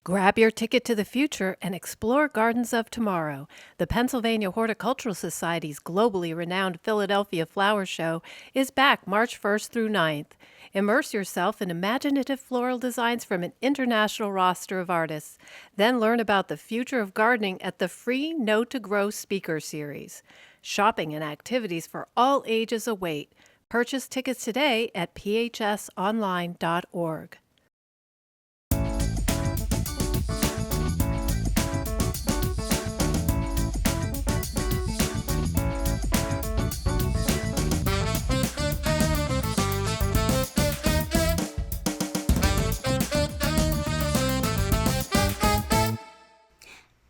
Grab your ticket to the future and explore Gardens of Tomorrow. The Pennsylvania Horticultural Society's globally renowned Philadelphia Flower Show is back March 1st through 9th. Immerse yourself in imaginative floral designs from an international roster of artists. Then learn about the future of gardening at the free Know to Grow speaker series. Shopping and activities for all ages await. Purchase tickets today at phsonline.org.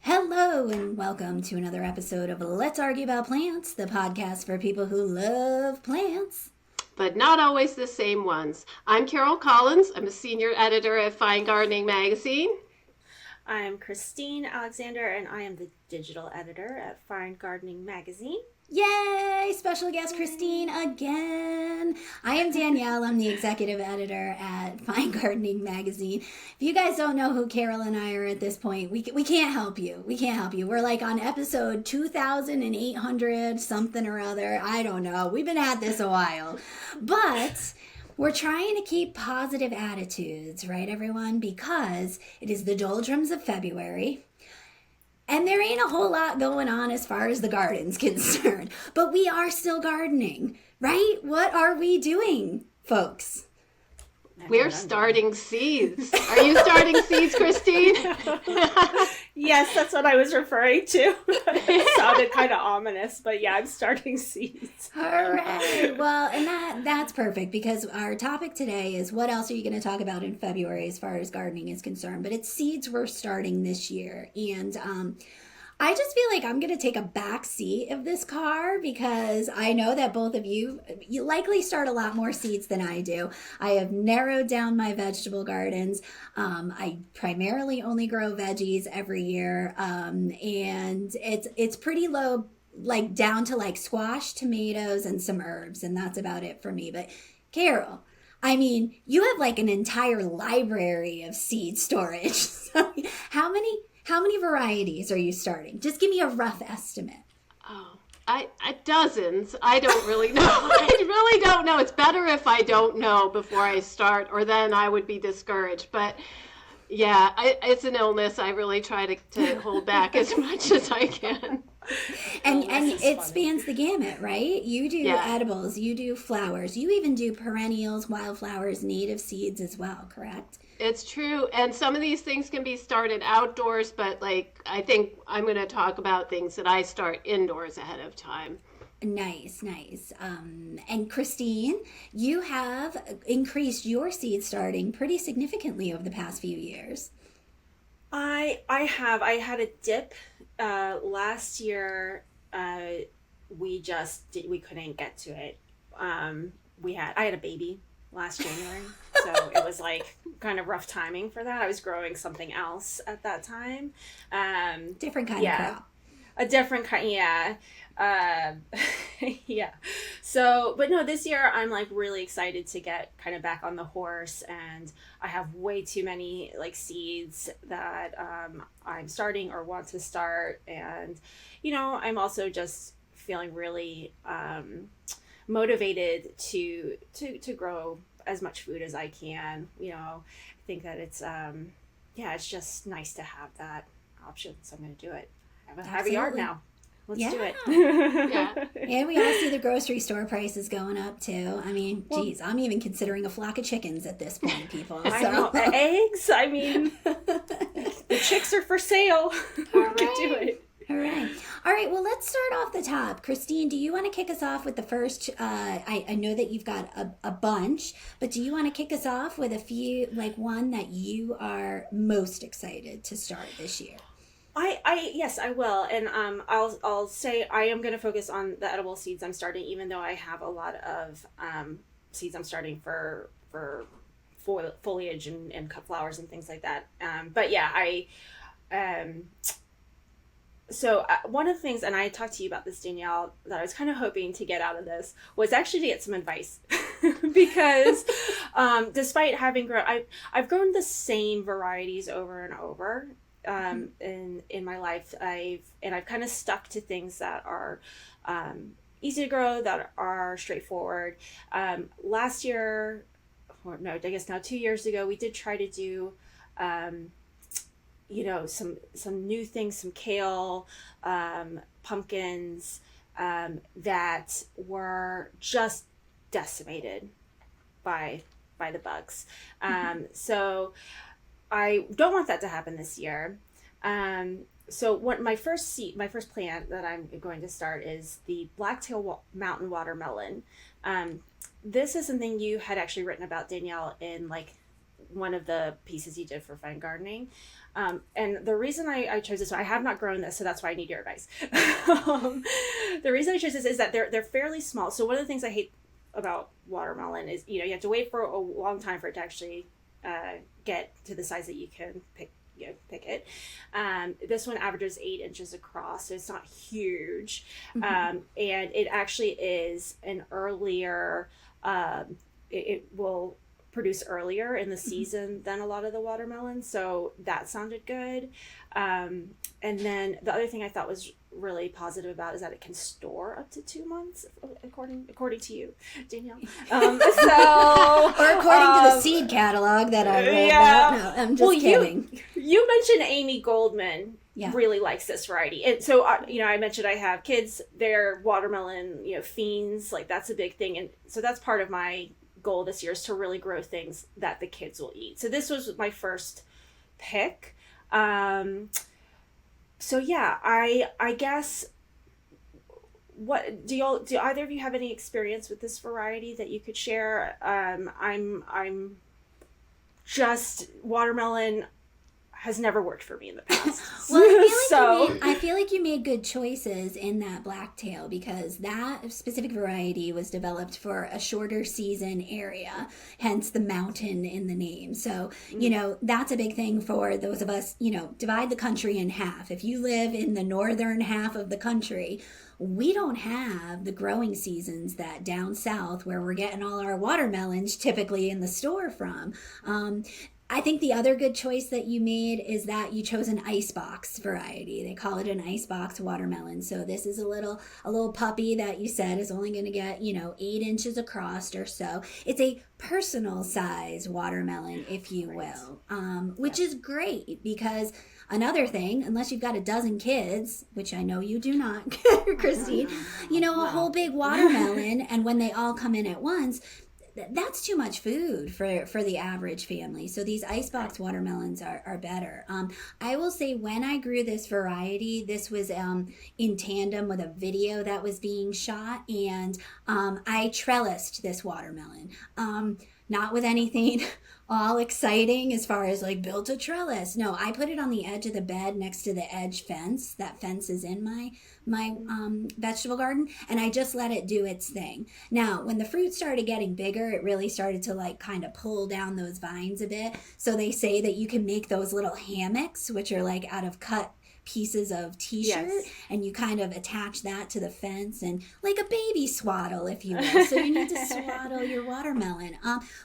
Hello and welcome to another episode of Let's Argue About Plants, the podcast for people who love plants. But not always the same ones. I'm Carol Collins. I'm a senior editor at Fine Gardening Magazine. I'm Christine Alexander, and I am the digital editor at Fine Gardening Magazine. Yay! Special guest Christine again. I am Danielle. I'm the executive editor at Fine Gardening Magazine. If you guys don't know who Carol and I are at this point, we can't help you. We can't help you. We're like on episode 2,800 something or other. I don't know. We've been at this a while. But we're trying to keep positive attitudes, right, everyone? Because it is the doldrums of February. And there ain't a whole lot going on as far as the garden's concerned. But we are still gardening, right? What are we doing, folks? We're starting seeds. Are you starting seeds, Christine? Yes, that's what I was referring to. It sounded kind of ominous, but yeah, I'm starting seeds. All right. Well, and that's perfect because our topic today is what else are you going to talk about in February as far as gardening is concerned? But it's seeds we're starting this year. And I just feel like I'm going to take a back seat of this car because I know that both of you likely start a lot more seeds than I do. I have narrowed down my vegetable gardens. I primarily only grow veggies every year. And it's pretty low, like down to like squash, tomatoes, and some herbs. And that's about it for me. But Carol, I mean, you have like an entire library of seed storage. So how many varieties are you starting? Just give me a rough estimate. Oh, I dozens. I don't really know. I really don't know. It's better if I don't know before I start, or then I would be discouraged. But yeah, it's an illness. I really try to hold back as much as I can. And it spans the gamut, right? You do edibles, you do flowers, you even do perennials, wildflowers, native seeds as well, correct? It's true. And some of these things can be started outdoors, but like I think I'm going to talk about things that I start indoors ahead of time. Nice. And Christine, you have increased your seed starting pretty significantly over the past few years. I had a dip last year. We couldn't get to it. I had a baby last January, so it was like kind of rough timing for that. I was growing something else at that time. Different kind of crop. A different kind, yeah. Yeah. So, but no, this year I'm like really excited to get kind of back on the horse, and I have way too many like seeds that I'm starting or want to start, and I'm also just feeling really motivated to grow as much food as I can. I think that it's it's just nice to have that option, so I'm going to do it. I have a yard now. Let's do it. Yeah. And we all see the grocery store prices going up too. I mean, geez, I'm even considering a flock of chickens at this point, people. I know. Eggs. I mean, the chicks are for sale. We can do it. All right. Well, let's start off the top. Christine, do you want to kick us off with the first? I know that you've got a bunch, but do you want to kick us off with a few, like one that you are most excited to start this year? Yes, I will. And I'll say I am going to focus on the edible seeds I'm starting, even though I have a lot of seeds I'm starting for foliage and cut flowers and things like that. But yeah, So one of the things, and I talked to you about this, Danielle, that I was kind of hoping to get out of this was actually to get some advice, because despite having grown, I've grown the same varieties over and over in my life. I've kind of stuck to things that are easy to grow, that are straightforward. Last year, or no, I guess now 2 years ago, we did try to do. Some new things, some kale, pumpkins, that were just decimated by the bugs. So I don't want that to happen this year. So what my first plant that I'm going to start is the blacktail mountain watermelon. This is something you had actually written about, Danielle, in like one of the pieces you did for fine gardening. And the reason I chose this, I have not grown this, so that's why I need your advice. The reason I chose this is that they're fairly small. So one of the things I hate about watermelon is, you have to wait for a long time for it to actually get to the size that you can pick it. This one averages 8 inches across, so it's not huge. And it actually is an earlier, it will produce earlier in the season than a lot of the watermelons, so that sounded good. And then the other thing I thought was really positive about is that it can store up to 2 months, according to you, Danielle. Or according to the seed catalog that I read about. No, I'm just kidding. You mentioned Amy Goldman really likes this variety, and so I mentioned I have kids. They're watermelon fiends, like that's a big thing, and so that's part of my goal this year is to really grow things that the kids will eat. So this was my first pick. So yeah, I guess, what do either of you have any experience with this variety that you could share? I'm just, watermelon has never worked for me in the past. Well, I feel like you made good choices in that blacktail, because that specific variety was developed for a shorter season area, hence the mountain in the name. So, that's a big thing for those of us, divide the country in half. If you live in the northern half of the country, we don't have the growing seasons that down south, where we're getting all our watermelons typically in the store from. I think the other good choice that you made is that you chose an icebox variety. They call it an icebox watermelon. So this is a little puppy that you said is only going to get, 8 inches across or so. It's a personal size watermelon, if you will, which is great, because another thing, unless you've got a dozen kids, which I know you do not, Christine, a whole big watermelon, and when they all come in at once, that's too much food for the average family. So these icebox watermelons are better. I will say, when I grew this variety, this was in tandem with a video that was being shot, and I trellised this watermelon. Not with anything all exciting as far as like built a trellis. No, I put it on the edge of the bed next to the edge fence. That fence is in my vegetable garden, and I just let it do its thing. Now, when the fruit started getting bigger, it really started to like kind of pull down those vines a bit. So they say that you can make those little hammocks, which are like out of cut pieces of t-shirt, and you kind of attach that to the fence, and like a baby swaddle, if you will. So you need to swaddle your watermelon,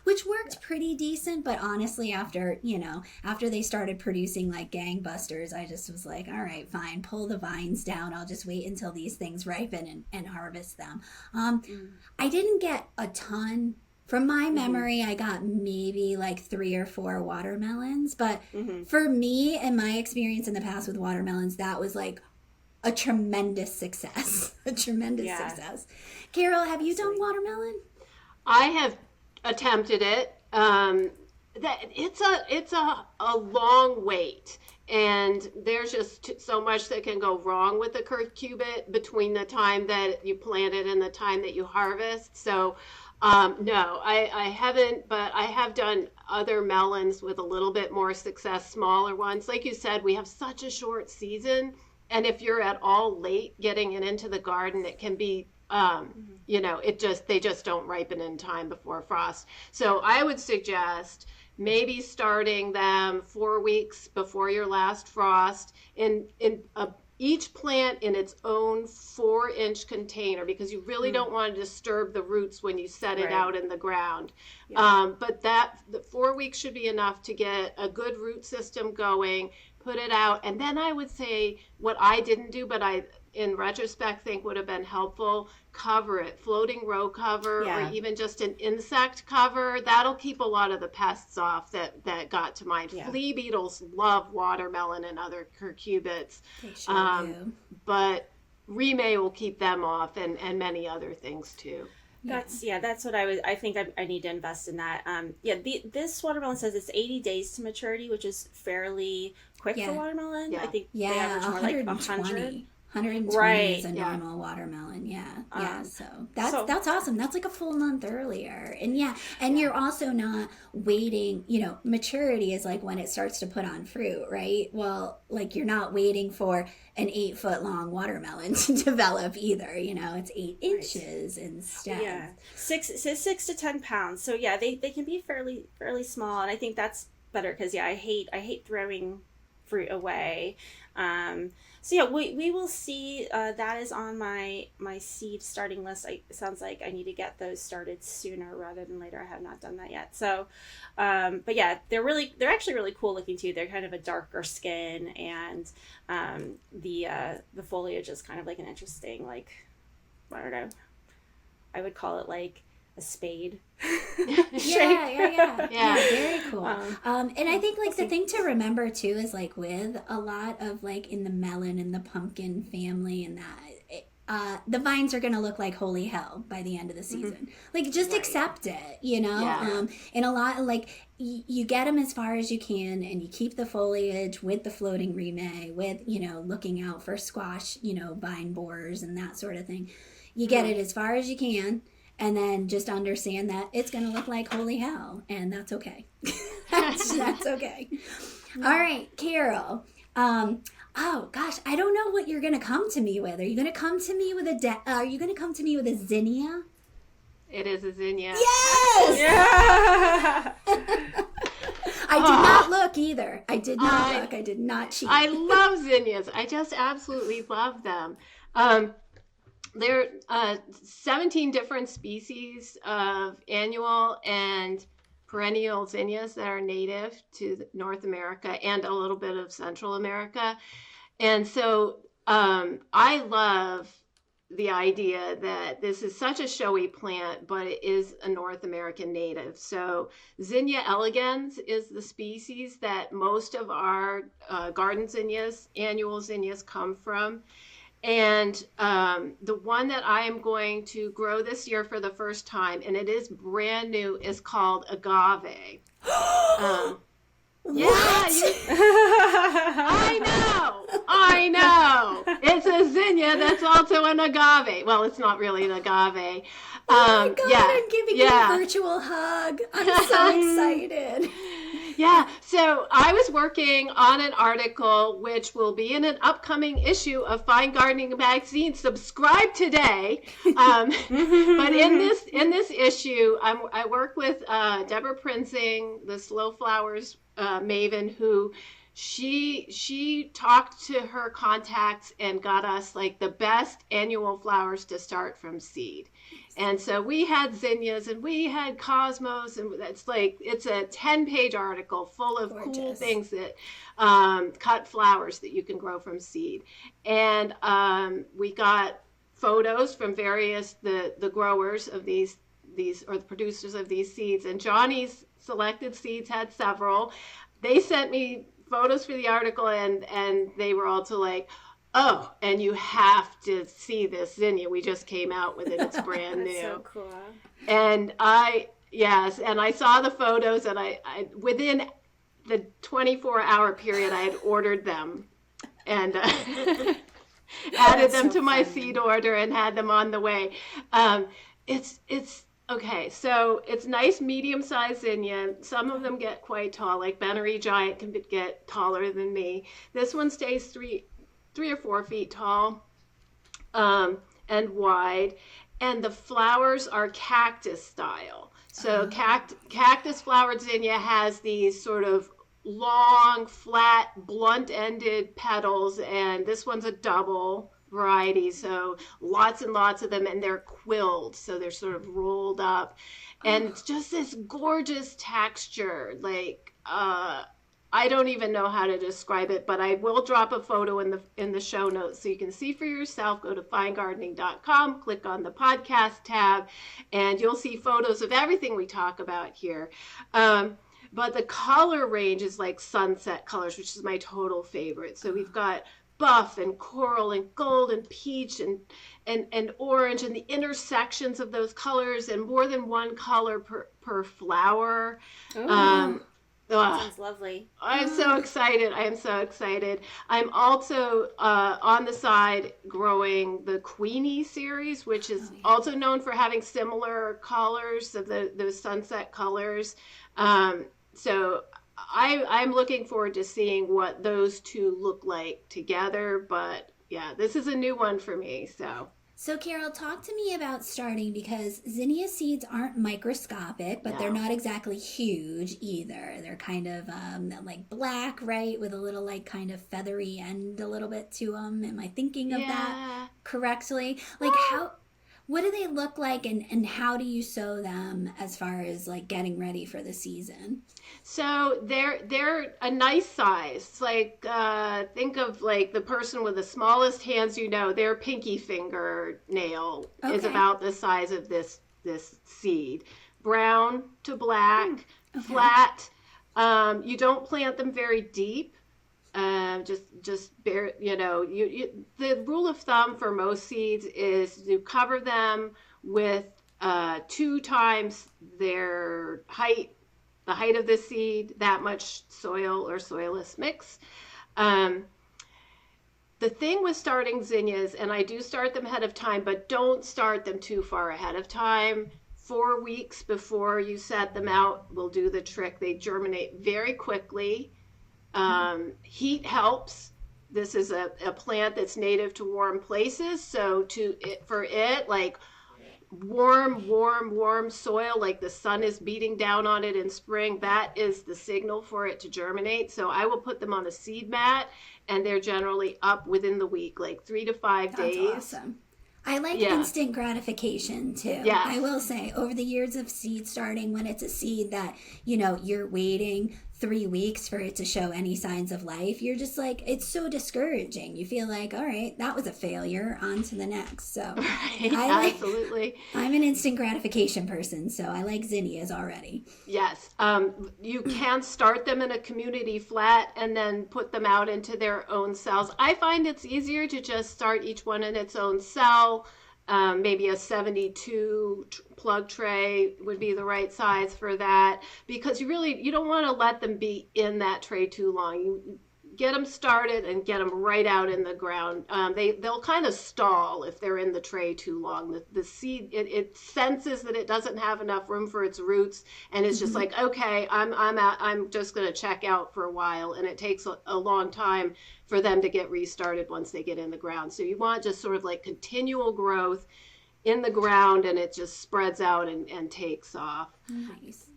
which worked pretty decent. But honestly, after they started producing like gangbusters, I just was like, all right, fine, pull the vines down. I'll just wait until these things ripen and harvest them. I didn't get a ton. From my memory, I got maybe like 3 or 4 watermelons. But for me and my experience in the past with watermelons, that was like a tremendous success. Success. Carol, have you done watermelon? I have attempted it. It's a long wait. And there's just so much that can go wrong with the curcubit between the time that you plant it and the time that you harvest. So no, I haven't, but I have done other melons with a little bit more success, smaller ones. Like you said, we have such a short season, and if you're at all late getting it into the garden, it can be, they just don't ripen in time before frost. So I would suggest maybe starting them 4 weeks before your last frost in each plant in its own 4-inch container, because you really don't want to disturb the roots when you set it out in the ground. But the 4 weeks should be enough to get a good root system going, put it out. And then I would say what I didn't do, but I, in retrospect, think would have been helpful, cover it, floating row cover, or even just an insect cover. That'll keep a lot of the pests off that got to mind. Flea beetles love watermelon and other cucurbits. They sure do. But remay will keep them off, and many other things too. That's what I think I need to invest in that. This watermelon says it's 80 days to maturity, which is fairly quick for watermelon. I think they average more like 100. 120 is a normal watermelon. So that's awesome. That's like a full month earlier. And you're also not waiting, maturity is like when it starts to put on fruit, right? Well, like you're not waiting for an 8-foot long watermelon to develop either, it's 8 inches instead. Yeah. 6 to 10 pounds. So they can be fairly small, and I think that's better because I hate throwing fruit away. We will see. That is on my seed starting list. It sounds like I need to get those started sooner rather than later. I have not done that yet. So, they're actually really cool looking too. They're kind of a darker skin, and the foliage is kind of like an interesting, like, I don't know, I would call it like a spade. Yeah, very cool. And I think like the thing to remember too is like with a lot of like in the melon and the pumpkin family and that the vines are gonna look like holy hell by the end of the season. Like just accept it, and a lot like you get them as far as you can, and you keep the foliage with the floating remay, with looking out for squash, vine borers and that sort of thing. You get it as far as you can. And then just understand that it's going to look like holy hell, and that's okay. that's okay. All right, Carol. Oh gosh, I don't know what you're going to come to me with. Are you going to come to me with a zinnia? It is a zinnia. Yes. Yeah. I did not look either. I did not look. I did not cheat. I love zinnias. I just absolutely love them. There are 17 different species of annual and perennial zinnias that are native to North America and a little bit of Central America. And so I love the idea that this is such a showy plant, but it is a North American native. So Zinnia elegans is the species that most of our garden zinnias, annual zinnias, come from. And the one that I am going to grow this year for the first time, and it is brand new, is called agave. I know. It's a zinnia that's also an agave. Well, it's not really an agave. Oh my God, I'm giving you a virtual hug. I'm so excited. Yeah, so I was working on an article which will be in an upcoming issue of Fine Gardening Magazine. Subscribe today. But in this issue, I work with Deborah Prinzing, the Slow Flowers maven, who she talked to her contacts and got us like the best annual flowers to start from seed. And so we had zinnias and we had cosmos, and it's a 10-page article full of cool things that cut flowers that you can grow from seed. And we got photos from various the growers of these or the producers of these seeds. And Johnny's Selected Seeds had several. They sent me photos for the article, and they were also like, oh, and you have to see this zinnia. We just came out with it. It's brand new. So cool. And I saw the photos, and I within the 24-hour period, I had ordered them and added them to my seed order and had them on the way. It's okay. So it's nice medium-sized zinnia. Some of them get quite tall, like Benary Giant can get taller than me. This one stays 3 or 4 feet tall and wide, and the flowers are cactus style. So cactus flowered zinnia has these sort of long, flat, blunt-ended petals, and this one's a double variety, so lots and lots of them, and they're quilled, so they're sort of rolled up, and it's just this gorgeous texture. Like, I don't even know how to describe it, but I will drop a photo in the show notes so you can see for yourself. Go to finegardening.com, click on the podcast tab, and you'll see photos of everything we talk about here. But the color range is like sunset colors, which is my total favorite. So we've got buff and coral and gold and peach and orange, and the intersections of those colors, and more than one color per flower. That sounds lovely. I'm so excited. I am so excited. I'm also on the side growing the Queenie series, which is also known for having similar colors of those sunset colors. So I'm looking forward to seeing what those two look like together. But yeah, this is a new one for me. So, Carol, talk to me about starting, because zinnia seeds aren't microscopic, but they're not exactly huge either. They're kind of like black, right, with a little like kind of feathery end a little bit to them. Am I thinking of that correctly? Like what do they look like, and how do you sow them as far as like getting ready for the season? So they're a nice size. It's like think of like the person with the smallest hands, their pinky finger nail is about the size of this seed. Brown to black, flat. You don't plant them very deep. Just bare, the rule of thumb for most seeds is to cover them with 2 times their height, the height of the seed, that much soil or soilless mix. The thing with starting zinnias, and I do start them ahead of time, but don't start them too far ahead of time. 4 weeks before you set them out will do the trick. They germinate very quickly. Heat helps. This is a plant that's native to warm places, so for it, like warm soil, like the sun is beating down on it in spring, that is the signal for it to germinate. So I will put them on a seed mat, and they're generally up within the week, like 3 to 5 days. That's awesome. I like instant gratification too. Yes. I will say, over the years of seed starting, when it's a seed that, you're waiting 3 weeks for it to show any signs of life, you're just like, it's so discouraging. You feel like, all right, that was a failure, on to the next. So Absolutely. I'm an instant gratification person, so I like zinnias already. Yes. You can start them in a community flat and then put them out into their own cells. I find it's easier to just start each one in its own cell. Maybe a 72 plug tray would be the right size for that, because you don't want to let them be in that tray too long. You get them started and get them right out in the ground. They'll kind of stall if they're in the tray too long. The seed, it senses that it doesn't have enough room for its roots, and it's just like, okay, I'm just going to check out for a while, and it takes a long time for them to get restarted once they get in the ground. So you want just sort of like continual growth in the ground, and it just spreads out and takes off. Nice.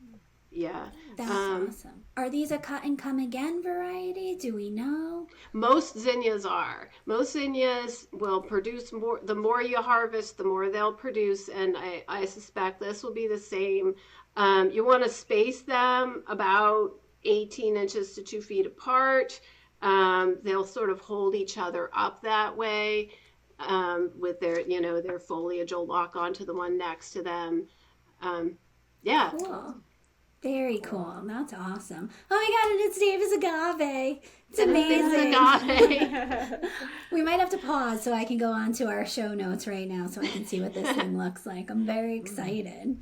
Yeah. That's awesome. Are these a cut and come again variety? Do we know? Most zinnias are. Most zinnias will produce more. The more you harvest, the more they'll produce, and I suspect this will be the same. You want to space them about 18 inches to 2 feet apart. They'll sort of hold each other up that way. With their foliage will lock onto the one next to them. Cool. Very cool. That's awesome. Oh my God, and its name is agave. It's amazing. Agave. We might have to pause so I can go on to our show notes right now so I can see what this thing looks like. I'm very excited.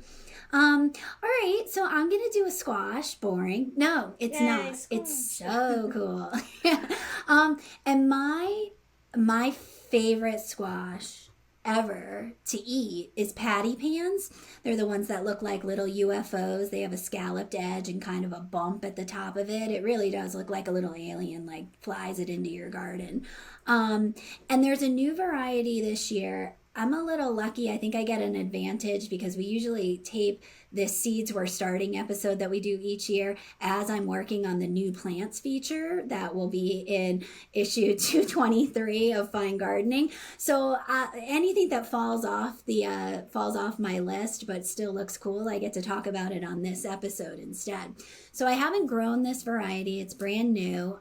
All right, so I'm going to do a squash. Boring. No, it's not. Squash. It's so cool. And my favorite squash ever to eat is patty pans. They're the ones that look like little UFOs. They have a scalloped edge and kind of a bump at the top of it. It really does look like a little alien, like flies it into your garden. And there's a new variety this year. I'm a little lucky. I think I get an advantage because we usually tape this Seeds We're Starting episode that we do each year as I'm working on the new plants feature that will be in issue 223 of Fine Gardening. So anything that falls off my list but still looks cool, I get to talk about it on this episode instead. So I haven't grown this variety. It's brand new.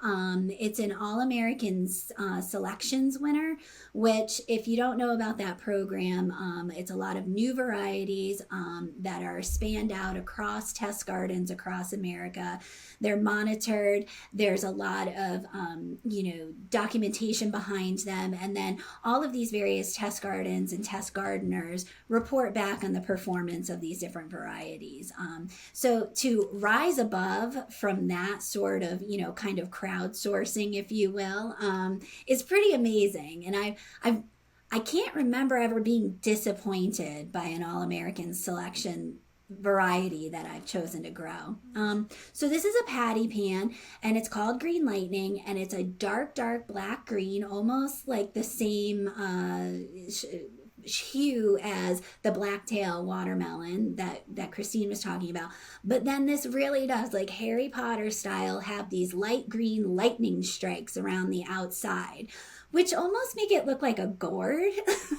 It's an All-American Selections winner, which if you don't know about that program, it's a lot of new varieties that are spanned out across test gardens across America. They're monitored. There's a lot of, documentation behind them. And then all of these various test gardens and test gardeners report back on the performance of these different varieties. So to rise above from that sort of, kind of crowdsourcing, if you will, is pretty amazing. And I can't remember ever being disappointed by an All-American Selection variety that I've chosen to grow. So this is a patty pan, and it's called Green Lightning, and it's a dark black green, almost like the same hue as the blacktail watermelon that Christine was talking about. But then this really does, like Harry Potter style, have these light green lightning strikes around the outside, which almost make it look like a gourd.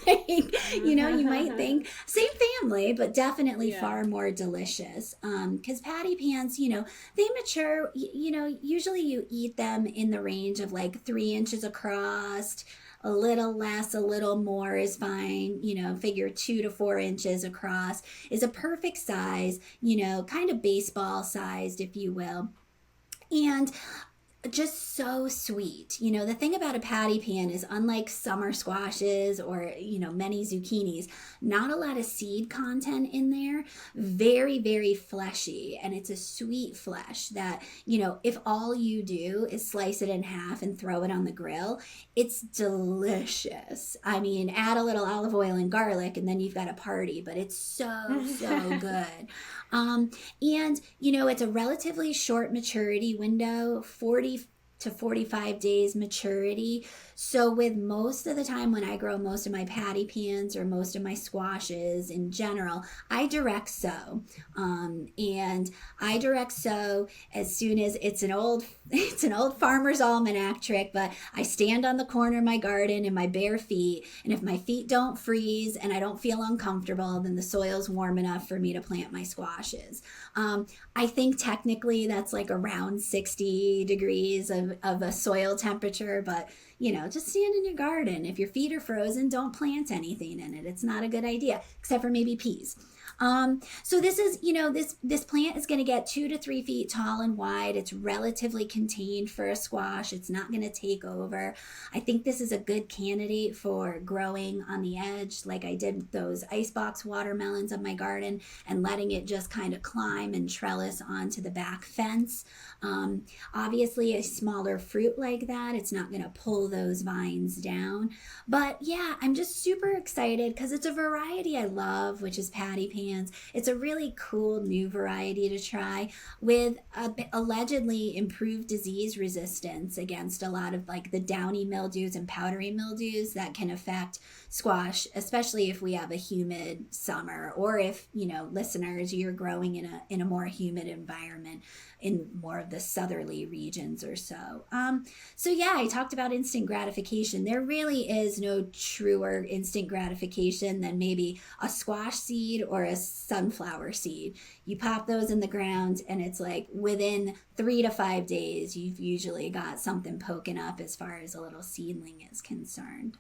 You might think same family, but definitely far more delicious. Because patty pans, they mature, usually you eat them in the range of like 3 inches across. A little less, a little more is fine. Figure 2 to 4 inches across is a perfect size, kind of baseball sized, if you will. And just so sweet. The thing about a patty pan is, unlike summer squashes or, many zucchinis, not a lot of seed content in there. Very, very fleshy. And it's a sweet flesh that, if all you do is slice it in half and throw it on the grill, it's delicious. I mean, add a little olive oil and garlic and then you've got a party, but it's so, so good. And, it's a relatively short maturity window, 40 to 45 days maturity. So with most of the time when I grow most of my patty pans or most of my squashes in general, I direct sow. And I direct sow as soon as it's an old farmer's almanac trick, but I stand on the corner of my garden in my bare feet. And if my feet don't freeze and I don't feel uncomfortable, then the soil's warm enough for me to plant my squashes. I think technically that's like around 60 degrees of a soil temperature, but just stand in your garden. If your feet are frozen, don't plant anything in it. It's not a good idea, except for maybe peas. So this is, this plant is going to get 2 to 3 feet tall and wide. It's relatively contained for a squash. It's not going to take over. I think this is a good candidate for growing on the edge, like I did those icebox watermelons of my garden, and letting it just kind of climb and trellis onto the back fence. Obviously a smaller fruit like that, it's not going to pull those vines down. But yeah, I'm just super excited because it's a variety I love, which is patty pans. It's a really cool new variety to try with allegedly improved disease resistance against a lot of like the downy mildews and powdery mildews that can affect squash, especially if we have a humid summer, or if, listeners, you're growing in a more humid environment in more of the southerly regions or so. So yeah, I talked about instant gratification. There really is no truer instant gratification than maybe a squash seed or a sunflower seed. You pop those in the ground and it's like within 3 to 5 days, you've usually got something poking up as far as a little seedling is concerned.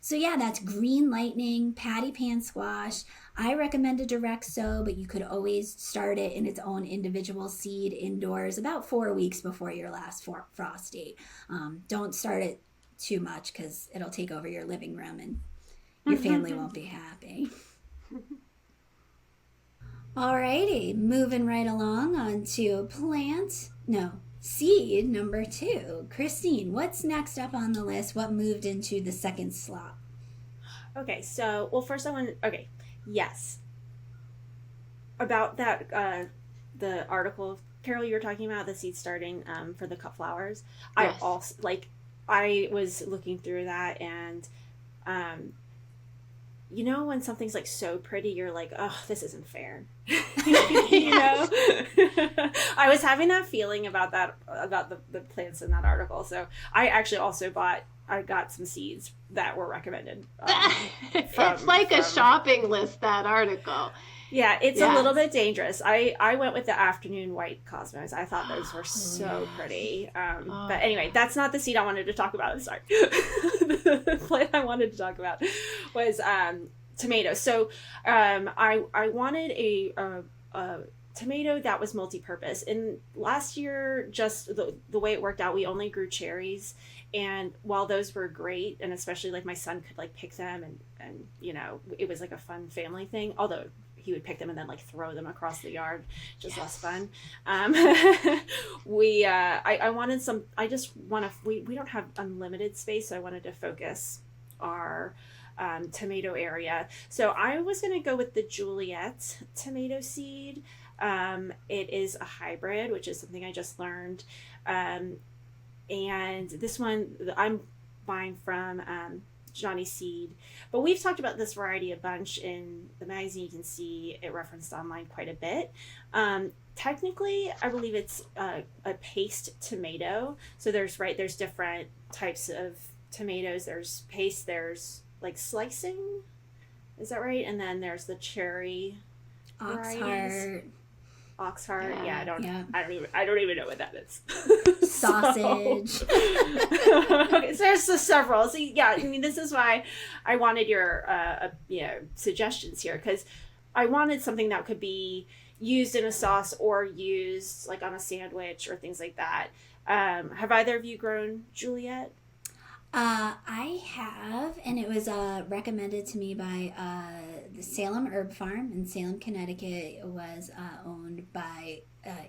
So yeah, that's Green Lightning, patty pan squash. I recommend a direct sow, but you could always start it in its own individual seed indoors about 4 weeks before your last frost date. Don't start it too much because it'll take over your living room and your family won't be happy. Alrighty, moving right along on to seed number 2. Christine, what's next up on the list? What moved into the second slot? Okay, so, first yes. About that, the article, Carol, you were talking about the seed starting for the cut flowers. Yes. I was looking through that, and you know, when something's like so pretty, you're like, oh, this isn't fair. You know, I was having that feeling about that, about the plants in that article. So I actually also I got some seeds that were recommended. It's like a shopping list, that article. Yeah, it's a little bit dangerous. I went with the afternoon white cosmos. I thought those were so pretty. But anyway, that's not the seed I wanted to talk about. I'm sorry. The plant I wanted to talk about was tomatoes. So I wanted a tomato that was multi-purpose. And last year, just the way it worked out, we only grew cherries. And while those were great, and especially like my son could like pick them and you know, it was like a fun family thing, although he would pick them and then like throw them across the yard, just less fun. I wanted some, I just want to, we don't have unlimited space, so I wanted to focus our tomato area. So I was going to go with the Juliet tomato seed. It is a hybrid, which is something I just learned. And this one I'm buying from Johnny Seed, but we've talked about this variety a bunch in the magazine. You can see it referenced online quite a bit. Technically, I believe it's a paste tomato. So there's different types of tomatoes. There's paste, there's like slicing, is that right? And then there's the cherry varieties. Oxheart, I don't even know what that is. Sausage. Okay, so there's several. So yeah, I mean, this is why I wanted your suggestions here, because I wanted something that could be used in a sauce or used like on a sandwich or things like that. Have either of you grown Juliet? I have, and it was recommended to me by the Salem Herb Farm in Salem, Connecticut. It was owned by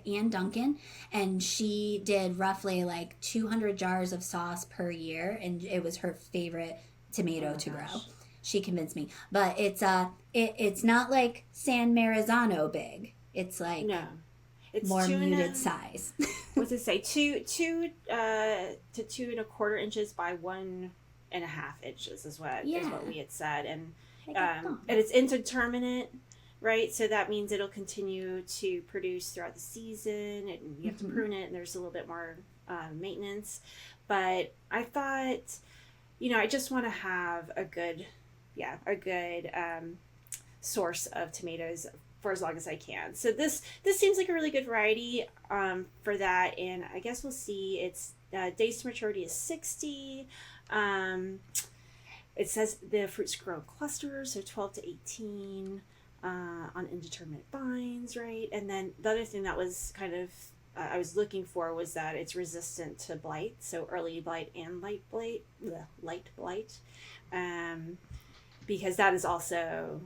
Ann Duncan, and she did roughly like 200 jars of sauce per year, and it was her favorite tomato to grow. She convinced me, but it's not like San Marizano big. It's like it's more muted size. What's it say? 2 to 2.25 inches by 1.5 inches is what we had said, and it's indeterminate, right? So that means it'll continue to produce throughout the season, and you have to prune it, and there's a little bit more maintenance. But I thought, I just want to have a good source of tomatoes for as long as I can. So this seems like a really good variety for that, and I guess we'll see. Its days to maturity is 60. It says the fruits grow in clusters, so 12 to 18 on indeterminate vines, right? And then the other thing that was kind of I was looking for was that it's resistant to blight, so early blight and light blight, because that is also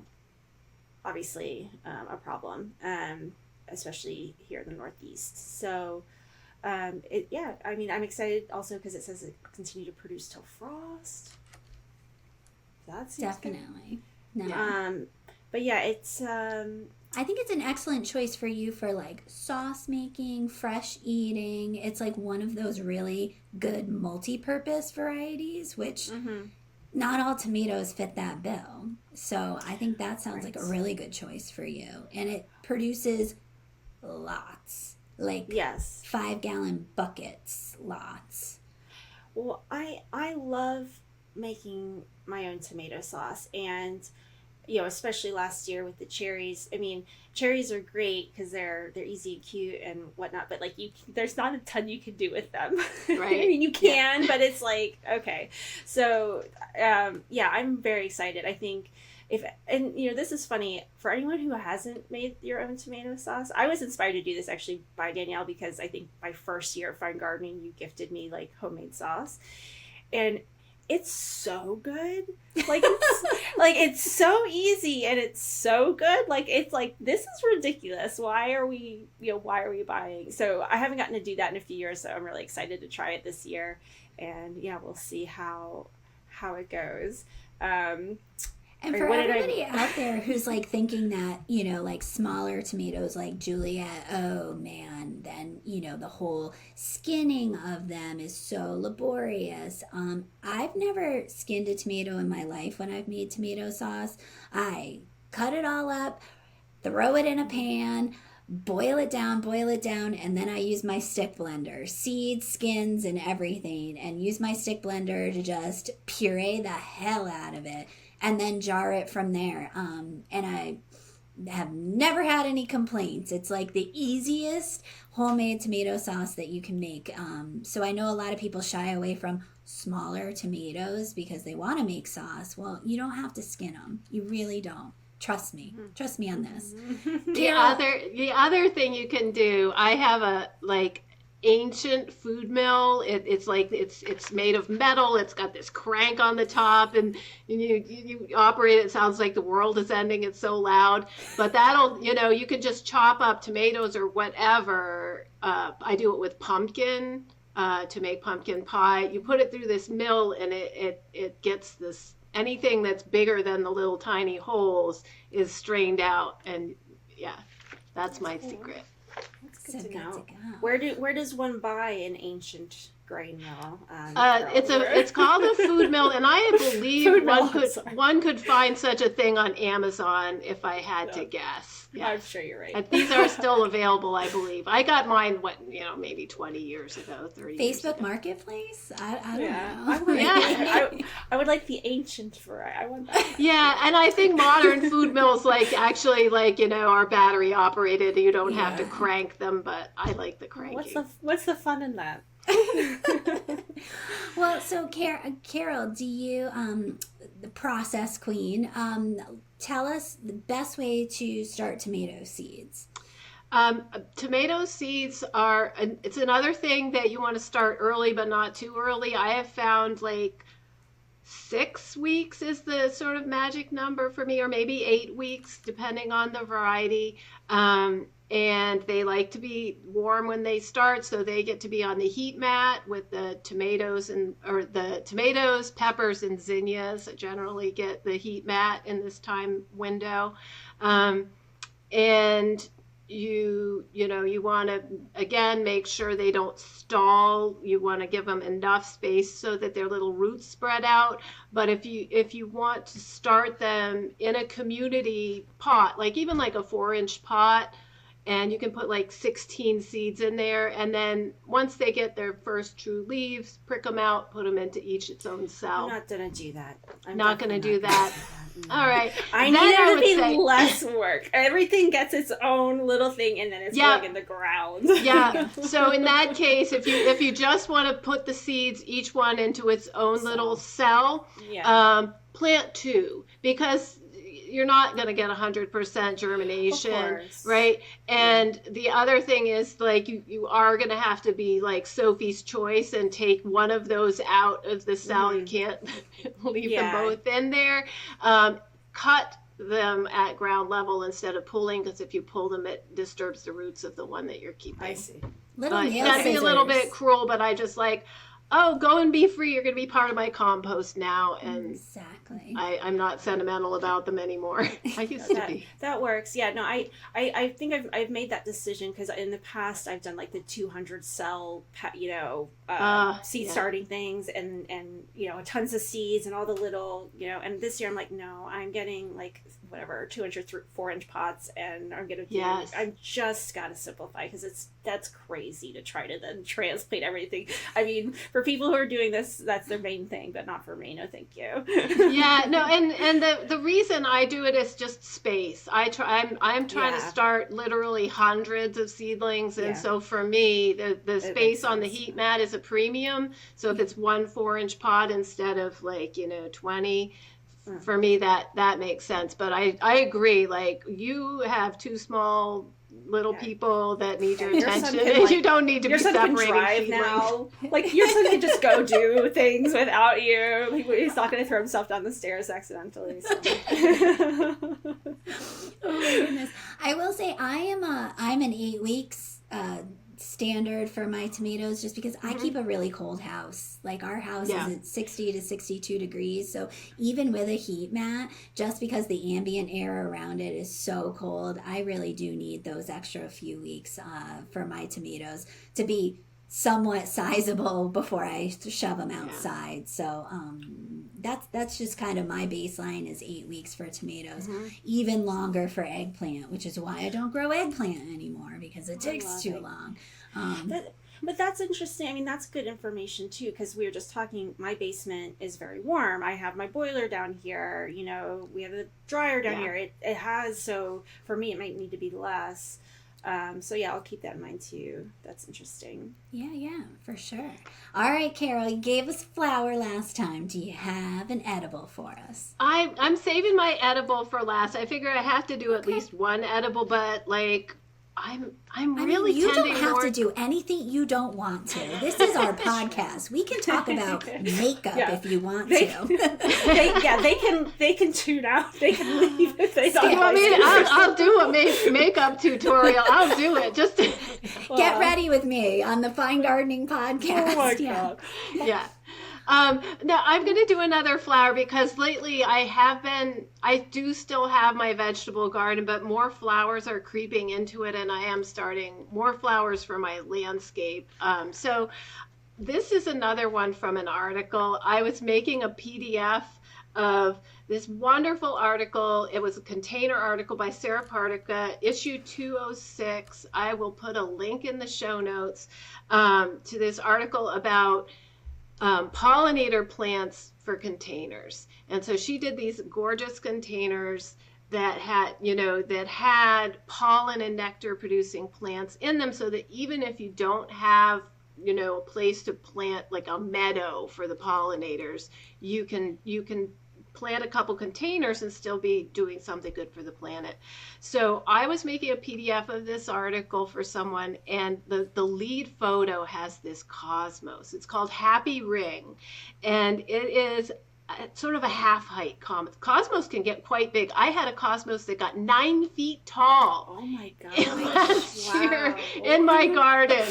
obviously a problem, especially here in the Northeast. So I'm excited also because it says it continue to produce till frost. That seems definitely good. No. But yeah, it's I think it's an excellent choice for you for like sauce making, fresh eating. It's like one of those really good multi-purpose varieties, which not all tomatoes fit that bill. So I think that sounds like a really good choice for you. And it produces lots, like 5-gallon buckets, lots. Well, I love making my own tomato sauce, and especially last year with the cherries. I mean, cherries are great because they're easy and cute and whatnot, but like there's not a ton you can do with them. Right. I mean, you can, but it's like, okay. So, I'm very excited. I think this is funny for anyone who hasn't made your own tomato sauce. I was inspired to do this actually by Danielle, because I think my first year of fine gardening, you gifted me like homemade sauce, and it's so good. Like it's so easy and it's so good. Like it's like, this is ridiculous. Why are we buying? So I haven't gotten to do that in a few years, so I'm really excited to try it this year. And we'll see how it goes. And for everybody out there who's like thinking that, like smaller tomatoes like Juliet, oh man, then, the whole skinning of them is so laborious. I've never skinned a tomato in my life when I've made tomato sauce. I cut it all up, throw it in a pan, boil it down, and then I use my stick blender, seeds, skins, and everything, and use my stick blender to just puree the hell out of it. And then jar it from there. And I have never had any complaints. It's like the easiest homemade tomato sauce that you can make. So I know a lot of people shy away from smaller tomatoes because they want to make sauce. Well, you don't have to skin them. You really don't. Trust me. Trust me on this. The other thing you can do, I have a ancient food mill. It's made of metal. It's got this crank on the top, and you operate it. It sounds like the world is ending. It's so loud, but that'll, you can just chop up tomatoes or whatever. I do it with pumpkin to make pumpkin pie. You put it through this mill, and it gets this, anything that's bigger than the little tiny holes is strained out, and that's my secret. Good to know. Where does one buy an ancient grain mill? It's called a food mill, and I believe one could find such a thing on Amazon if I had to guess. Yeah. I'm sure you're right. And these are still available, I believe. I got mine, maybe 20 years ago, 30 years ago. Facebook Marketplace? I don't know. I would like the ancient variety. I want that. Yeah, and I think modern food mills actually are battery operated. You don't have to crank them, but I like the cranking. What's the fun in that? Well, so Carol, do you, the process queen, tell us the best way to start tomato seeds? Tomato seeds it's another thing that you want to start early, but not too early. I have found 6 weeks is the sort of magic number for me, or maybe 8 weeks, depending on the variety. And they like to be warm when they start, so they get to be on the heat mat with the tomatoes, peppers, and zinnias generally get the heat mat in this time window. And you want to, again, make sure they don't stall. You want to give them enough space so that their little roots spread out. But if you want to start them in a community pot, even a 4-inch pot, and you can put 16 seeds in there, and then once they get their first true leaves, prick them out, put them into each its own cell. I'm not gonna do that. Not gonna do that. All right. I need everything less work. Everything gets its own little thing, and then it's going in the ground. Yeah. So in that case, if you just want to put the seeds, each one into its own little cell, plant 2, because you're not going to get 100% germination, right? And the other thing is you are going to have to be Sophie's choice and take one of those out of the cell. You can't leave them both in there. Cut them at ground level instead of pulling, because if you pull them, it disturbs the roots of the one that you're keeping. I see. That'd be a little bit cruel, but I just go and be free. You're going to be part of my compost now. And exactly. I'm not sentimental about them anymore. I used to be. That works. Yeah, no, I think I've made that decision because in the past I've done the 200 cell, seed starting things and tons of seeds and all the little, and this year I'm no, I'm getting 200 4-inch pots, and I'm going to I'm just got to simplify because that's crazy to try to then transplant everything. I mean, for people who are doing this, that's their main thing, but not for me. No, thank you. Yeah, no, and the reason I do it is just space. I'm trying to start literally hundreds of seedlings, and so for me, the space on the heat mat is a premium. So if it's 1 4-inch pot instead of 20. For me, that makes sense. But I agree. You have 2 small little people that need your attention, and you don't need to be separating seedlings. Your son can drive now. Your son can just go do things without you. He's not going to throw himself down the stairs accidentally. So. Oh my goodness! I will say I'm an 8 weeks standard for my tomatoes just because I keep a really cold house. Like our house is at 60 to 62 degrees. So even with a heat mat, just because the ambient air around it is so cold, I really do need those extra few weeks for my tomatoes to be somewhat sizable before I shove them outside. So that's just kind of my baseline is 8 weeks for tomatoes. Even longer for eggplant, which is why I don't grow eggplant anymore because it takes too long. But that's interesting. I mean, that's good information too, because we were just talking, my basement is very warm. I have my boiler down here, you know, we have a dryer down here. It has, so for me, it might need to be less. So yeah, I'll keep that in mind too. That's interesting. Yeah, for sure. All right, Carol, you gave us flour last time. Do you have an edible for us? I'm saving my edible for last. I figure I have to do at least one edible, but like I'm really you tending don't have more to do anything you don't want to. This is our podcast. We can talk about makeup if you want to. They can tune out. They can leave if they don't. You want me to, I'll do a makeup tutorial. I'll do it. Just get ready with me on the Fine Gardening podcast. Oh my God. Yeah. Now I'm going to do another flower because lately I do still have my vegetable garden, but more flowers are creeping into it and I am starting more flowers for my landscape. So this is another one from an article. I was making a PDF of this wonderful article. It was a container article by Sarah Partica, issue 206. I will put a link in the show notes to this article about pollinator plants for containers. And so she did these gorgeous containers that had pollen and nectar producing plants in them, so that even if you don't have a place to plant like a meadow for the pollinators, you can plant a couple containers and still be doing something good for the planet. So I was making a PDF of this article for someone, and the lead photo has this cosmos. It's called Happy Ring, and it is sort of a half-height cosmos can get quite big. I had a cosmos that got 9 feet tall. Oh my God! Last year in my garden.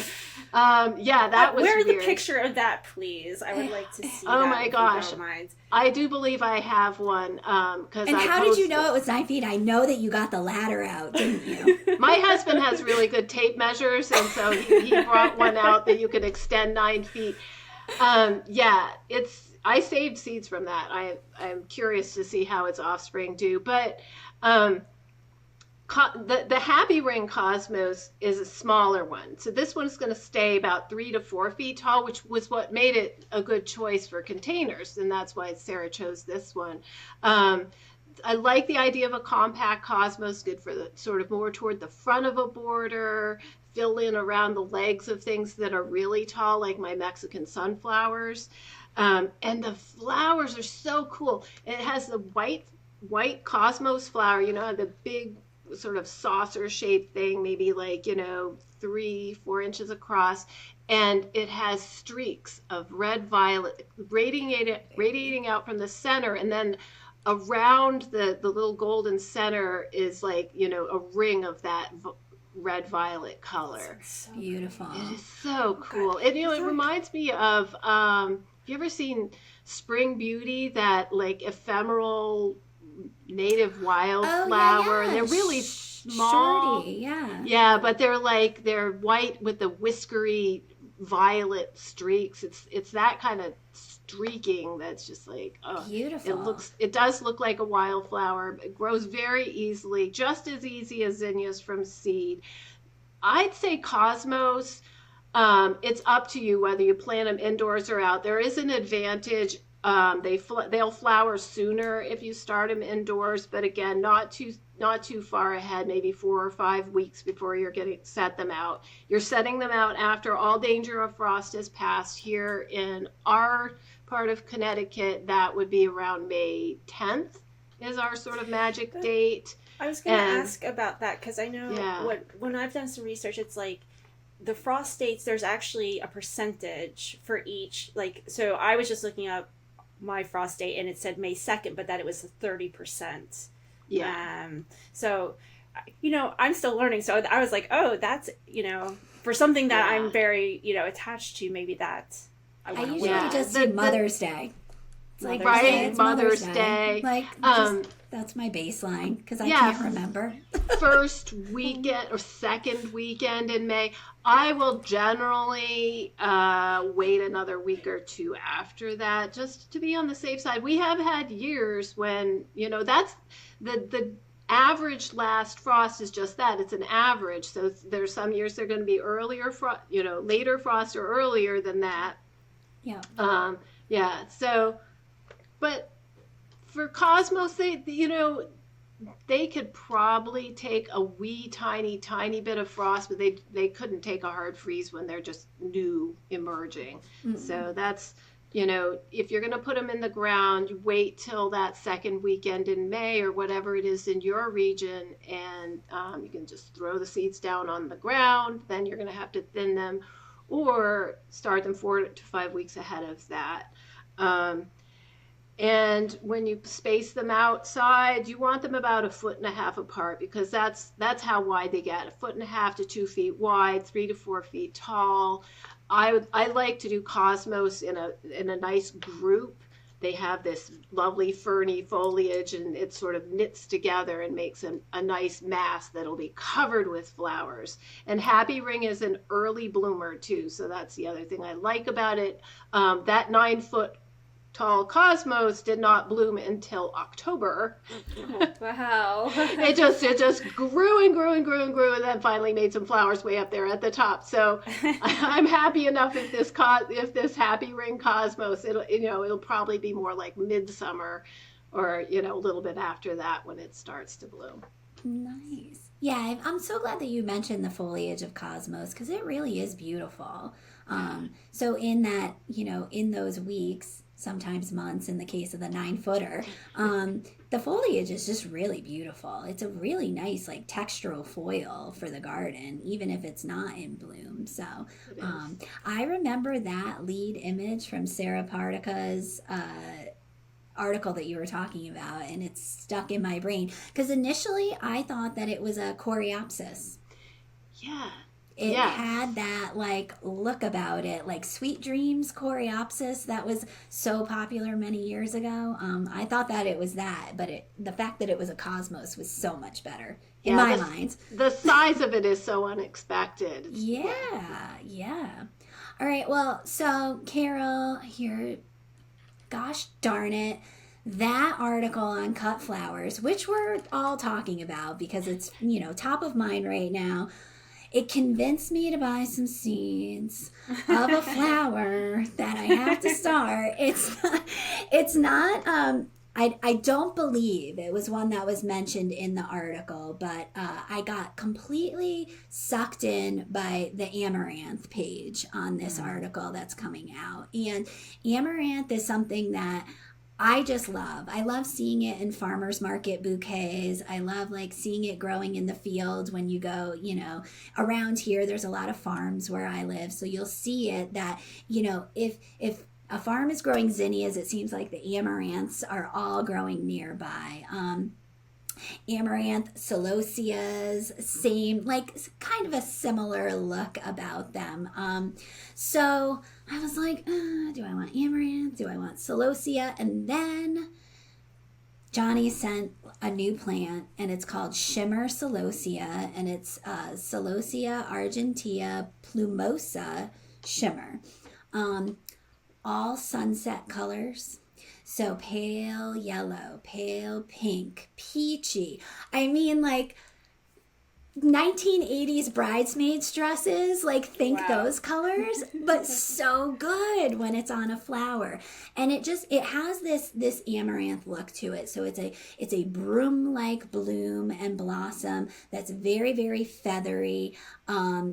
That was Where's weird. The picture of that, please? I would like to see. Oh that, my if gosh! you don't mind. I do believe I have one. Because and how did you know it was 9 feet? I know that you got the ladder out, didn't you? My husband has really good tape measures, and so he brought one out that you could extend 9 feet. I saved seeds from that. I'm curious to see how its offspring do. But the Happy Ring Cosmos is a smaller one. So this one's going to stay about 3 to 4 feet tall, which was what made it a good choice for containers. And that's why Sarah chose this one. I like the idea of a compact cosmos, good for the sort of more toward the front of a border, fill in around the legs of things that are really tall, like my Mexican sunflowers. And the flowers are so cool. It has the white cosmos flower, the big sort of saucer shaped thing, maybe like, 3-4 inches across. And it has streaks of red violet radiating out from the center. And then around the little golden center is like, a ring of that red violet color. So beautiful. It is so cool. And it reminds me of have you ever seen Spring Beauty, that like ephemeral native wildflower? And they're really small. Shorty, yeah, but they're white with the whiskery violet streaks. It's that kind of streaking that's just like, oh, beautiful. It does look like a wildflower. It grows very easily, just as easy as zinnias from seed. I'd say cosmos, it's up to you whether you plant them indoors or out. There is an advantage. They'll flower sooner if you start them indoors, but again, not too far ahead, maybe 4 or 5 weeks before you're set them out. You're setting them out after all danger of frost is past. Here in our part of Connecticut, that would be around May 10th is our sort of magic date. I was going to ask about that because I know when I've done some research, it's like the frost dates, there's actually a percentage for each. Like, so I was just looking up my frost date and it said May 2nd, but that it was 30%. Yeah. So, I'm still learning. So I was like, oh, that's, for something that Yeah. I'm very, attached to, maybe that I I want to usually Yeah. just do Mother's Day. It's like, Mother's okay, Day. it's Mother's Day. Like, that's my baseline because I Yeah. can't remember. First weekend or second weekend in May. I will generally wait another week or two after that, just to be on the safe side. We have had years when, that's the average last frost is just that. It's an average. So there's some years they're going to be later frost or earlier than that. Yeah. Yeah. So, but for Cosmos, they could probably take a wee tiny bit of frost, but they couldn't take a hard freeze when they're just new emerging. So that's, if you're going to put them in the ground, you wait till that second weekend in May or whatever it is in your region, and you can just throw the seeds down on the ground. Then you're going to have to thin them or start them 4 to 5 weeks ahead of that. And when you space them outside, you want them about 1.5 feet apart, because that's how wide they get. 1.5 to 2 feet wide, 3 to 4 feet tall. I like to do Cosmos in a nice group. They have this lovely ferny foliage, and it sort of knits together and makes a nice mass that'll be covered with flowers. And Happy Ring is an early bloomer too, so that's the other thing I like about it. That 9-foot tall Cosmos did not bloom until October. Wow. It just grew and grew and grew and grew, and then finally made some flowers way up there at the top. So I'm happy enough if this Happy Ring Cosmos, it'll probably be more like midsummer, or a little bit after that when it starts to bloom. Nice. Yeah, I'm so glad that you mentioned the foliage of Cosmos because it really is beautiful. So in that, in those weeks, sometimes months in the case of the 9-footer, the foliage is just really beautiful. It's a really nice like textural foil for the garden, even if it's not in bloom. So I remember that lead image from Sarah Pardica's article that you were talking about, and it's stuck in my brain because initially I thought that it was a coreopsis. Yeah. It had that like look about it, like Sweet Dreams coreopsis that was so popular many years ago. I thought that it was that, but the fact that it was a Cosmos was so much better in my mind. The size of it is so unexpected. Yeah. All right, well, so Carol here, gosh darn it, that article on cut flowers, which we're all talking about because it's, top of mind right now. It convinced me to buy some seeds of a flower that I have to start. It's not I don't believe it was one that was mentioned in the article, but I got completely sucked in by the amaranth page on this article that's coming out. And amaranth is something that I just love. I love seeing it in farmers market bouquets. I love like seeing it growing in the field when you go, around here, there's a lot of farms where I live. So you'll see it that, if a farm is growing zinnias, it seems like the amaranths are all growing nearby. Amaranth, Celosias, same, like kind of a similar look about them. So I was like, do I want amaranth? Do I want Celosia? And then Johnny sent a new plant, and it's called Shimmer Celosia, and it's Celosia argentea plumosa shimmer. All sunset colors. So pale yellow, pale pink, peachy. I mean, like 1980s bridesmaids dresses, like think those colors, but so good when it's on a flower. And it has this amaranth look to it. So it's a broom-like bloom and blossom that's very, very feathery.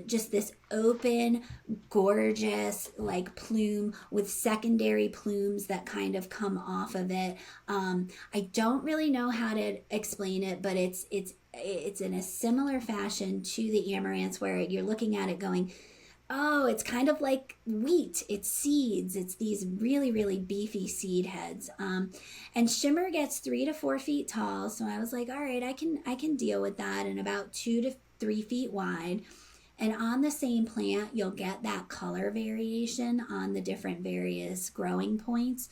Just this open, gorgeous like plume with secondary plumes that kind of come off of it. I don't really know how to explain it, but it's in a similar fashion to the amaranths, where you're looking at it going, oh, it's kind of like wheat. It's seeds. It's these really, really beefy seed heads. And Shimmer gets 3 to 4 feet tall. So I was like, all right, I can deal with that, and about 2 to 3 feet wide. And on the same plant, you'll get that color variation on the different various growing points.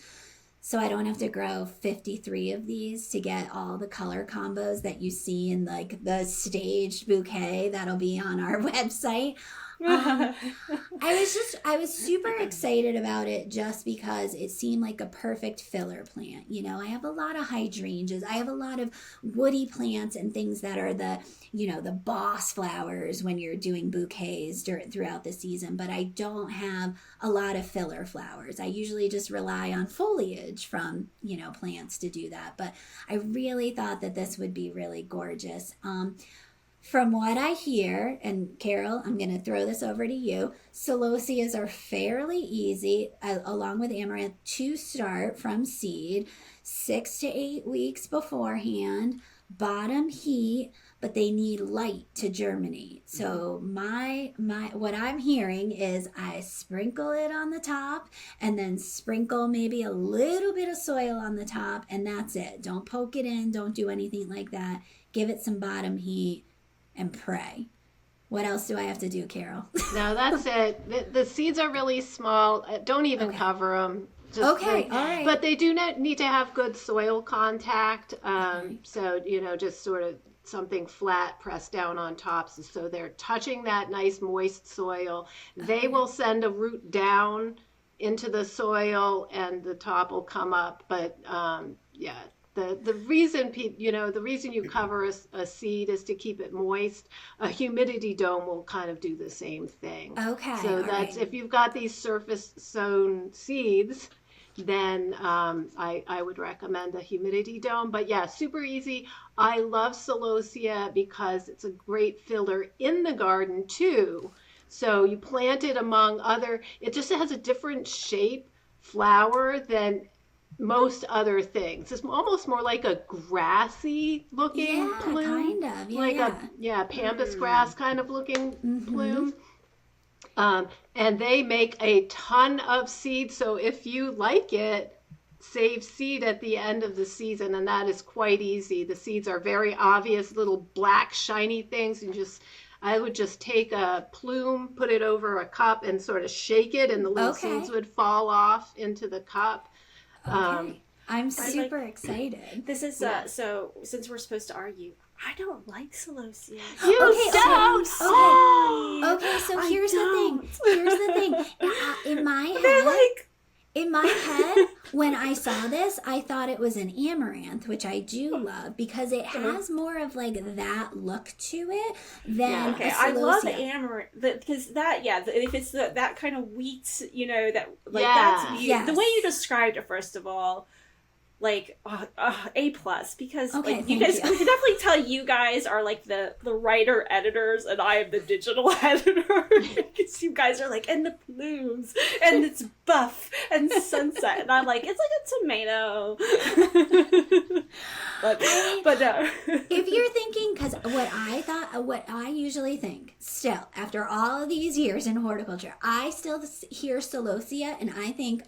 So I don't have to grow 53 of these to get all the color combos that you see in like the staged bouquet that'll be on our website. I was super excited about it just because it seemed like a perfect filler plant. You know, I have a lot of hydrangeas. I have a lot of woody plants and things that are the, you know, the boss flowers when you're doing bouquets throughout the season, but I don't have a lot of filler flowers. I usually just rely on foliage from, you know, plants to do that. But I really thought that this would be really gorgeous. From what I hear, and Carol, I'm going to throw this over to you, Celosias are fairly easy, along with amaranth, to start from seed, 6 to 8 weeks beforehand, bottom heat, but they need light to germinate. So what I'm hearing is I sprinkle it on the top and then sprinkle maybe a little bit of soil on the top, and that's it. Don't poke it in. Don't do anything like that. Give it some bottom heat and pray. What else do I have to do, Carol? No, that's it. The seeds are really small. Don't even cover them. All right. But they do not need to have good soil contact. So, you know, just sort of something flat pressed down on top. So they're touching that nice moist soil. They will send a root down into the soil and the top will come up. But the reason the reason you cover a seed is to keep it moist. A humidity dome will kind of do the same thing. Okay. So that's if you've got these surface sown seeds, then I would recommend a humidity dome. But yeah, super easy. I love Celosia because it's a great filler in the garden too. So you plant it among other. It just has a different shape flower than most other things. It's almost more like a grassy looking plume. Kind of. Pampas grass kind of looking plume. And they make a ton of seed. So if you like it, save seed at the end of the season, and that is quite easy. The seeds are very obvious, little black shiny things, and I would just take a plume, put it over a cup, and sort of shake it, and the little seeds would fall off into the cup. Okay. I'm super excited. This is so since we're supposed to argue, I don't like Celosia. You don't. Okay, so here's the thing. In my head, when I saw this, I thought it was an amaranth, which I do love because it has more of like that look to it than a Celosia. I love the amaranth because if it's that kind of wheat, you know, that like that's the way you described it. First of all, like A+ because like you guys, I can definitely tell you guys are like the writer editors and I am the digital editor because you guys are like and the plumes and it's buff and sunset and I'm like it's like a tomato. but no. If you're thinking, because what I usually think still after all of these years in horticulture, I still hear Celosia and I think,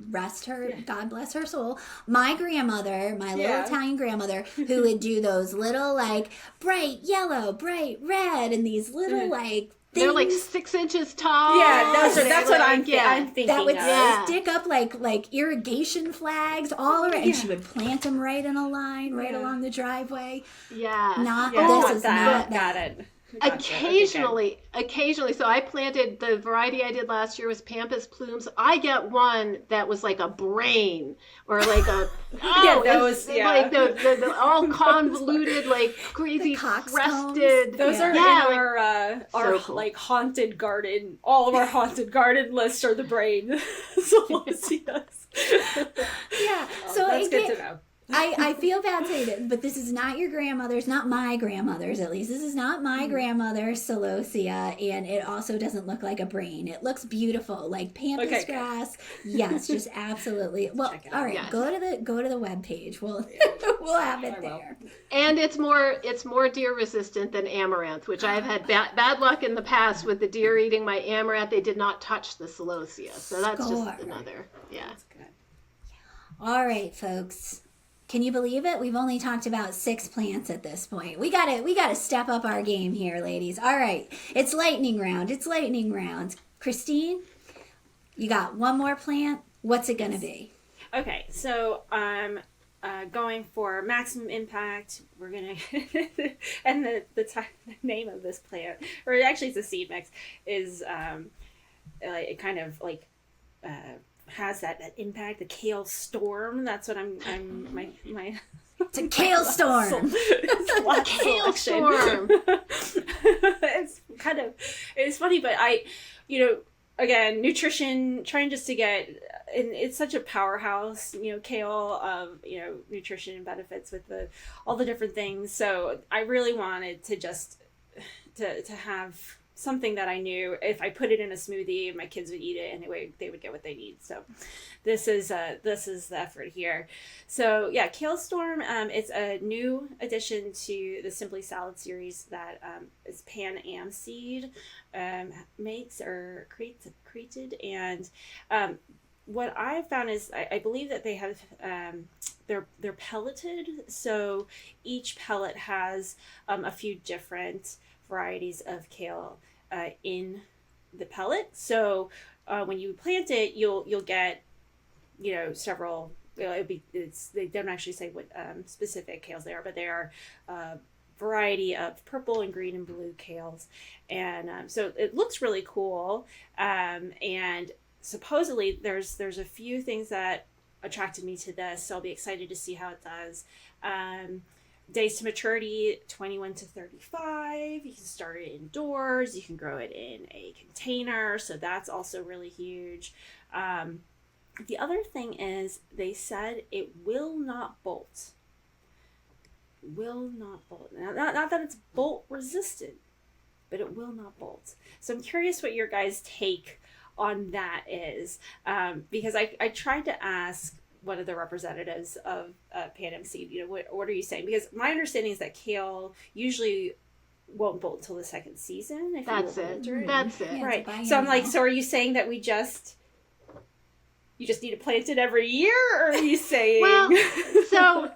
rest her, God bless her soul, my grandmother, my little Italian grandmother, who would do those little like bright yellow, bright red, and these little like things. They're like 6 inches tall. Yeah, that's what I'm thinking. That would stick up like irrigation flags all around, and she would plant them right in a line, right along the driveway. Yeah, This is not that. Got it. Occasionally, so I planted, the variety I did last year was Pampas plumes. I get one that was like a brain or like a like the all convoluted, like crazy crested. Those are in our like haunted garden. All of our haunted garden lists are the brain. So let's see us. So that's good to know. I feel bad saying it, but this is not your grandmother's, not my grandmother's at least. This is not my grandmother's Celosia, and it also doesn't look like a brain. It looks beautiful, like pampas grass. Yes, just absolutely. Well, all right, go to the webpage. We'll have it there. And it's more deer resistant than amaranth, which I've had bad luck in the past with the deer eating my amaranth. They did not touch the Celosia, so that's just another. Yeah. That's good. All right, folks. Can you believe it? We've only talked about 6 plants at this point. We gotta step up our game here, ladies. All right, it's lightning round. It's lightning round. Christine, you got one more plant. What's it gonna be? Okay, so I'm going for maximum impact. We're gonna and the name of this plant, or actually it's a seed mix, is it kind of like has that impact. The Kale Storm. That's what I'm my. It's a Kale Storm. Kale Storm. It's funny, but again, nutrition, trying just to get, and it's such a powerhouse, kale of, nutrition and benefits with all the different things. So I really wanted to just, to have something that I knew if I put it in a smoothie, my kids would eat it and they would get what they need. So this is the effort here. So yeah, Kale Storm, it's a new addition to the Simply Salad series that is Pan Am Seed makes or created. And what I found is I believe that they have they're pelleted. So each pellet has a few different varieties of kale in the pellet. So when you plant it, you'll get several. They don't actually say what specific kales they are, but they are a variety of purple and green and blue kales, and so it looks really cool. And supposedly there's a few things that attracted me to this, so I'll be excited to see how it does. Days to maturity, 21 to 35. You can start it indoors. You can grow it in a container. So that's also really huge. The other thing is they said it will not bolt. Will not bolt. Now, not that it's bolt resistant, but it will not bolt. So I'm curious what your guys' take on that is. Because I tried to ask one of the representatives of Pan Am Seed, what are you saying? Because my understanding is that kale usually won't bolt until the second season. That's it. Yeah, right. So I'm like, so are you saying that you just need to plant it every year, or are you saying? Well, so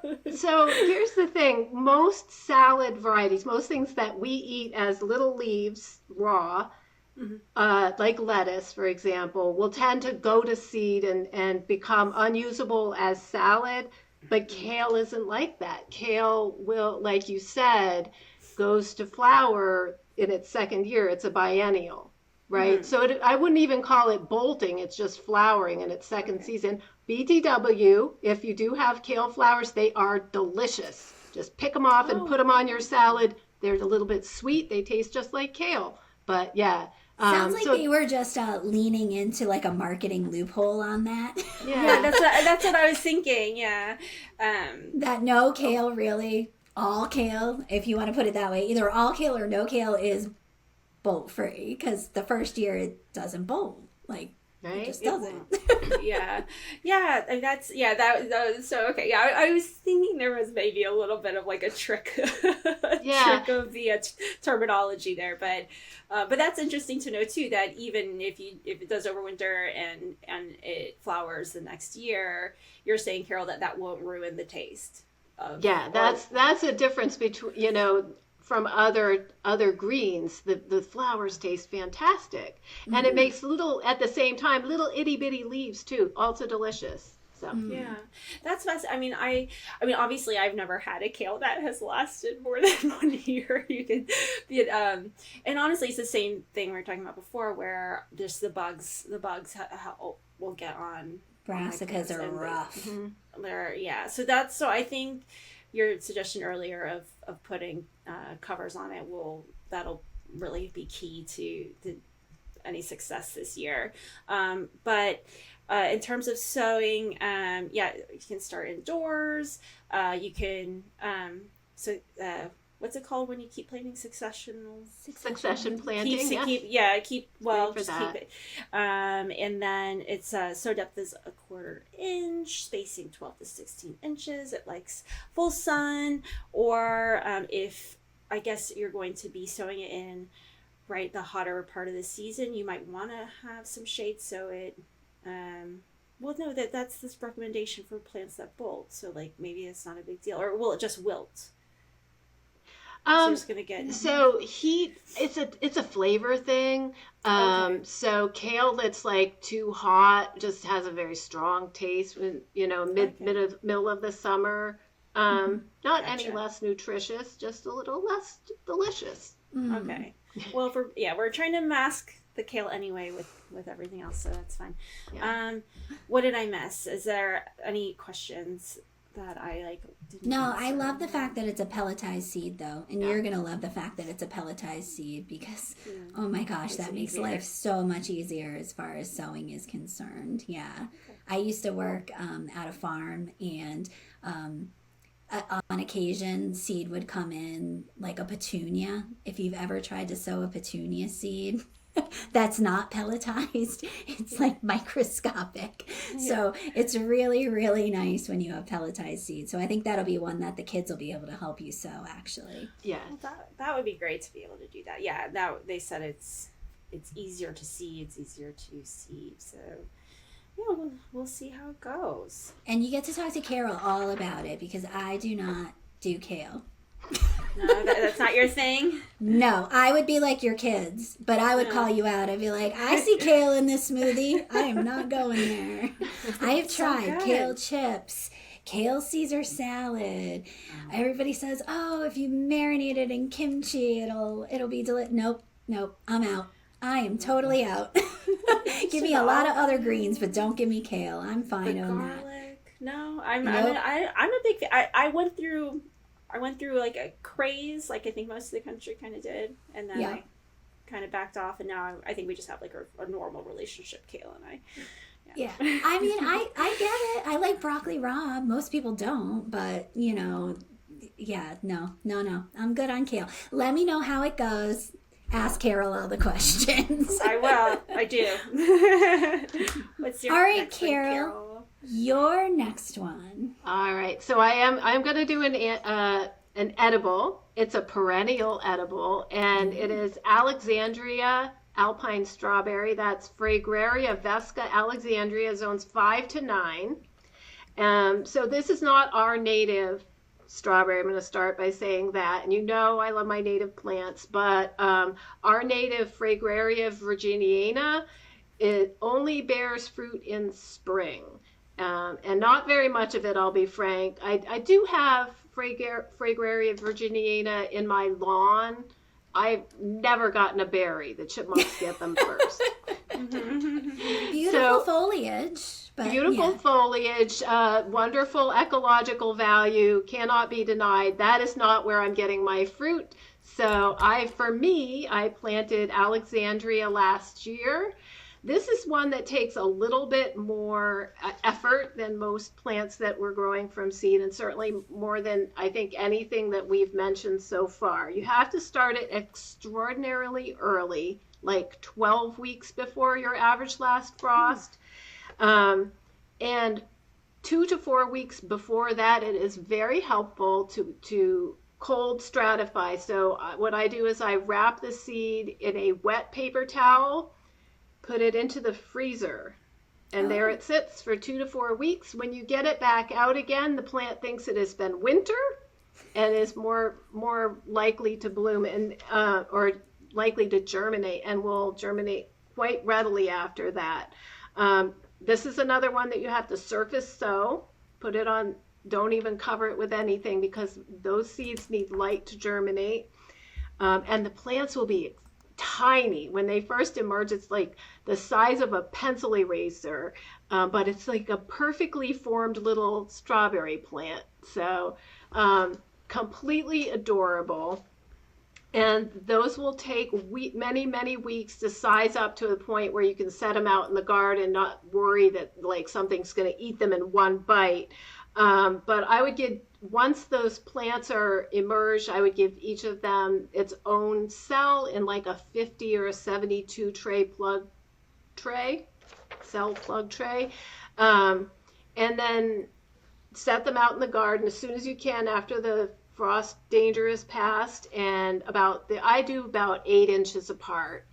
here's the thing. Most salad varieties, most things that we eat as little leaves raw, like lettuce, for example, will tend to go to seed and become unusable as salad. But kale isn't like that. Kale will, like you said, goes to flower in its second year. It's a biennial, right? So I wouldn't even call it bolting. It's just flowering in its second season. BTW, if you do have kale flowers, they are delicious. Just pick them off and put them on your salad. They're a little bit sweet. They taste just like kale. But yeah. Sounds like they were just leaning into like a marketing loophole on that. Yeah, that's what I was thinking. Yeah, that no kale, really all kale, if you want to put it that way, either all kale or no kale is bolt free, because the first year it doesn't bolt. Like right? It just doesn't. Yeah. And that's that so okay. Yeah, I was thinking there was maybe a little bit of like a trick, trick of the terminology there, but that's interesting to know too. That even if it does overwinter and it flowers the next year, you're saying, Carol, that won't ruin the taste. That's a difference between from other greens. The flowers taste fantastic, and it makes at the same time little itty bitty leaves too, also delicious. So yeah, that's best. I mean, obviously, I've never had a kale that has lasted more than 1 year. You can, and honestly, it's the same thing we were talking about before, where just the bugs will get on. Brassicas are rough. So I think your suggestion earlier of putting covers on it that'll really be key to any success this year. But in terms of sowing, you can start indoors. You can what's it called when you keep planting succession planting? Keep it. And then it's sow depth is 1/4 inch, spacing 12 to 16 inches. It likes full sun, or if I guess you're going to be sowing it in the hotter part of the season, you might want to have some shade so it Well, no, that's this recommendation for plants that bolt. So like maybe it's not a big deal, or will it just wilt? So it's gonna get. So heat, it's a flavor thing. Okay. So kale that's like too hot just has a very strong taste when, Okay. middle of the summer. Not any Gotcha. less nutritious, just a little less delicious. Okay. Well, we're trying to mask the kale anyway with everything else, so that's fine. Yeah. What did I miss? Is there any questions that I like didn't No, I answer? love the fact that it's a pelletized seed, though, and you're gonna love the fact that it's a pelletized seed because, oh my gosh, that it makes easier. life so much easier as far as sewing is concerned. Yeah, I used to work at a farm, and on occasion, seed would come in like a petunia. If you've ever tried to sow a petunia seed, that's not pelletized. It's like microscopic. So it's really, really nice when you have pelletized seeds. So I think that'll be one that the kids will be able to help you sow, actually. Yeah. Well, that would be great to be able to do that. Yeah, that they said it's easier to see, it's easier to seed. So yeah, we'll see how it goes. And you get to talk to Carol all about it because I do not do kale. No, that's not your thing. No, I would be like your kids, but I would call you out. I'd be like, I see kale in this smoothie. I am not going there. I have tried good. kale chips, kale Caesar salad. Everybody says, oh, if you marinate it in kimchi, it'll be delicious. Nope, I'm out. I am totally out. Give me a lot of other greens, but don't give me kale. I'm fine The on that. garlic. No, I'm Nope. I'm a big fan. I went through like a craze, like I think most of the country kind of did, and then Yeah. I kind of backed off, and now I think we just have like a normal relationship, Kale and I. Yeah. I mean, I get it. I like broccoli raw. Most people don't, but yeah, no. I'm good on kale. Let me know how it goes. Ask Carol all the questions. I will. I do. What's your All right, next one, Carol. Your next one. All right. So I'm going to do an edible. It's a perennial edible, and it is Alexandria Alpine strawberry. That's Fragraria vesca Alexandria, zones 5 to 9. So this is not our native strawberry. I'm going to start by saying that. And I love my native plants, but our native Fragraria virginiana, it only bears fruit in spring. And not very much of it, I'll be frank. I do have Fragraria virginiana in my lawn. I've never gotten a berry. The chipmunks get them first. Beautiful foliage. But Beautiful yeah. foliage, wonderful ecological value, cannot be denied. That is not where I'm getting my fruit. So I planted Alexandria last year. This is one that takes a little bit more effort than most plants that we're growing from seed, and certainly more than I think anything that we've mentioned so far. You have to start it extraordinarily early, like 12 weeks before your average last frost. And 2 to 4 weeks before that, it is very helpful to cold stratify. So what I do is I wrap the seed in a wet paper towel, put it into the freezer, and there it sits for 2 to 4 weeks. When you get it back out again, the plant thinks it has been winter and is more likely to bloom and or likely to germinate, and will germinate quite readily after that. This is another one that you have to surface sow. Put it on, don't even cover it with anything because those seeds need light to germinate. And the plants will be tiny. When they first emerge, it's like the size of a pencil eraser, but it's like a perfectly formed little strawberry plant. So completely adorable. And those will take many, many weeks to size up to the point where you can set them out in the garden and not worry that like something's going to eat them in one bite. But I would once those plants are emerged, I would give each of them its own cell in like a 50 or a 72 cell plug tray. And then set them out in the garden as soon as you can after the frost danger is past, and I do about 8 inches apart.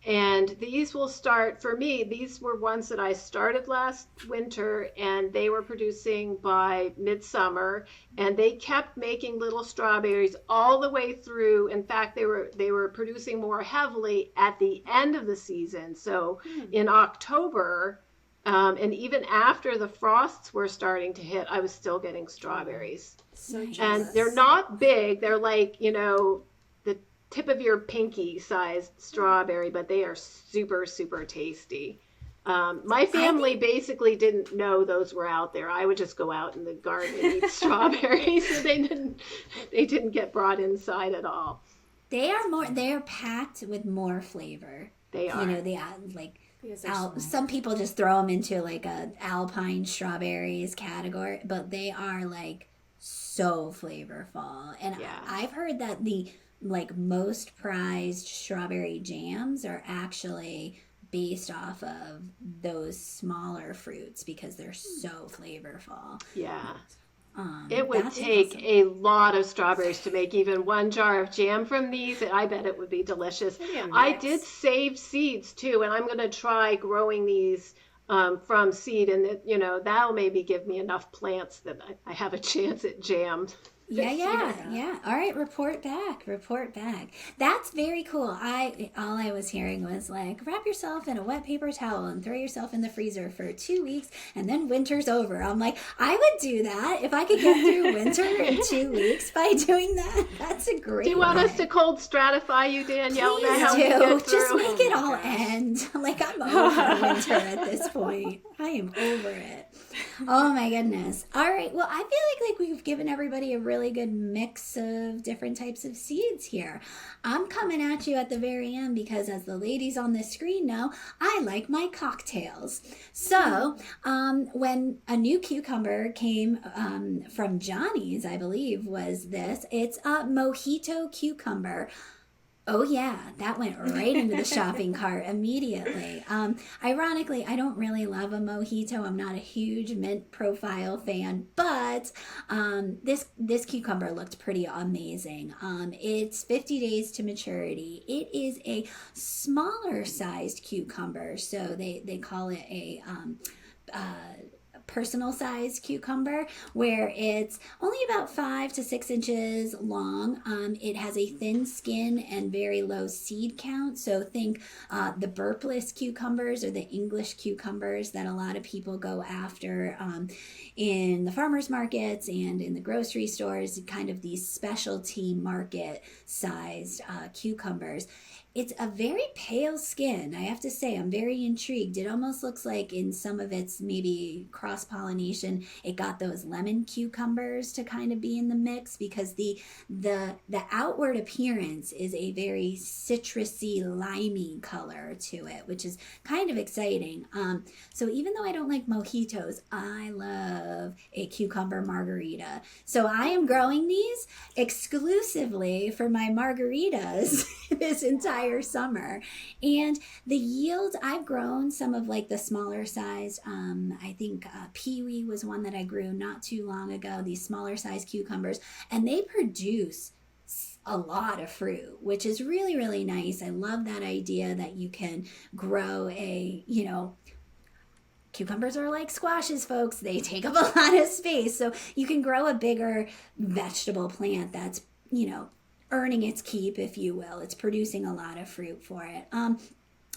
And these will start, for me, these were ones that I started last winter, and they were producing by midsummer, and they kept making little strawberries all the way through. In fact, they were producing more heavily at the end of the season. So in October, and even after the frosts were starting to hit, I was still getting strawberries. So Nice. And jealous. they're not big. They're like, the tip of your pinky sized strawberry, but they are super, super tasty. My family basically didn't know those were out there. I would just go out in the garden and eat strawberries, so they didn't get brought inside at all. They're packed with more flavor. They are. They add like Because they're small. some people just throw them into like a Alpine strawberries category, but they are like so flavorful. And Yeah. I've heard that the like most prized strawberry jams are actually based off of those smaller fruits because they're so flavorful. Yeah. It would That's take awesome. a lot of strawberries to make even one jar of jam from these, and I bet it would be delicious. Maybe a I mix. did save seeds too, and I'm going to try growing these from seed, and that'll maybe give me enough plants that I have a chance at jam. Yeah. All right, report back. That's very cool. All I was hearing was like, wrap yourself in a wet paper towel and throw yourself in the freezer for 2 weeks, and then winter's over. I'm like, I would do that if I could get through winter in 2 weeks by doing that. That's a great. Do you want us way. to cold stratify you, Danielle? Is that how we Please get do. through? Just make it Oh all my gosh. end. Like I'm over winter at this point. I am over it. Oh my goodness. All right. Well, I feel like we've given everybody a really good mix of different types of seeds here. I'm coming at you at the very end because, as the ladies on the screen know, I like my cocktails. So, when a new cucumber came from Johnny's, I believe was this. It's a Mojito cucumber. Oh yeah, that went right into the shopping cart immediately. Ironically, I don't really love a mojito. I'm not a huge mint profile fan, but this cucumber looked pretty amazing. It's 50 days to maturity. It is a smaller sized cucumber, so they call it a personal size cucumber, where it's only about 5 to 6 inches long. It has a thin skin and very low seed count. So think the burpless cucumbers or the English cucumbers that a lot of people go after in the farmers markets and in the grocery stores, kind of these specialty market sized cucumbers. It's a very pale skin. I have to say, I'm very intrigued. It almost looks like in some of its maybe cross-pollination, it got those lemon cucumbers to kind of be in the mix, because the outward appearance is a very citrusy, limey color to it, which is kind of exciting. So even though I don't like mojitos, I love a cucumber margarita. So I am growing these exclusively for my margaritas this entire summer. And the yield, I've grown some of like the smaller size, I think Peewee was one that I grew not too long ago, these smaller size cucumbers, and they produce a lot of fruit, which is really, really nice. I love that idea that you can grow cucumbers are like squashes, folks. They take up a lot of space. So you can grow a bigger vegetable plant that's, earning its keep, if you will. It's producing a lot of fruit for it.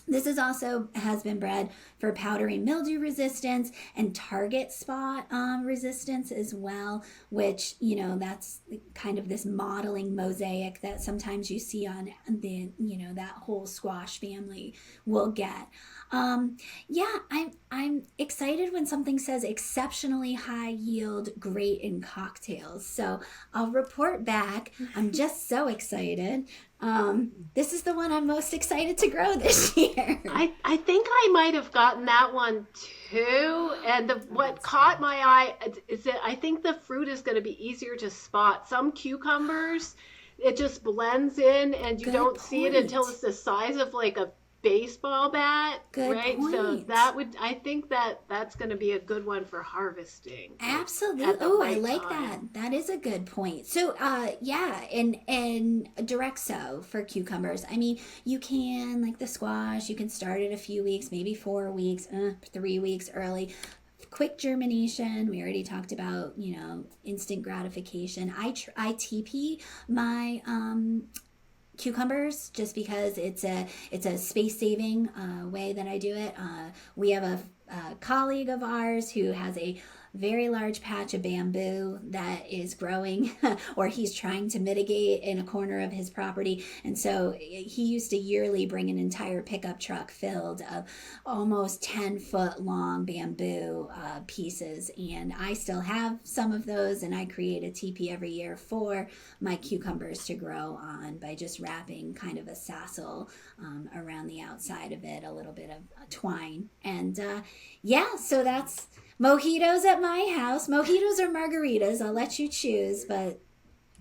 This is also has been bred for powdery mildew resistance and target spot resistance as well, which, that's kind of this modeling mosaic that sometimes you see on the, that whole squash family will get. I'm excited when something says exceptionally high yield, great in cocktails. So I'll report back. I'm just so excited. This is the one I'm most excited to grow this year. I think I might have gotten that one too. And what caught my eye is that I think the fruit is going to be easier to spot. Some cucumbers, it just blends in and you Good don't see it point. until it's the size of like a baseball bat, Good right? So point. I think that's going to be a good one for harvesting. Absolutely. At the Oh, I right like time. that. That is a good point. So, and direct sow for cucumbers. I mean, you can, like the squash, you can start it a few weeks, maybe 4 weeks, 3 weeks early. Quick germination. We already talked about, instant gratification. I TP my cucumbers just because it's a space saving way that I do it. We have a colleague of ours who has a very large patch of bamboo that is growing or he's trying to mitigate in a corner of his property, and so he used to yearly bring an entire pickup truck filled of almost 10-foot long bamboo pieces, and I still have some of those, and I create a teepee every year for my cucumbers to grow on by just wrapping kind of a sassel around the outside of it, a little bit of twine, and so that's mojitos at my house. Mojitos or margaritas, I'll let you choose, but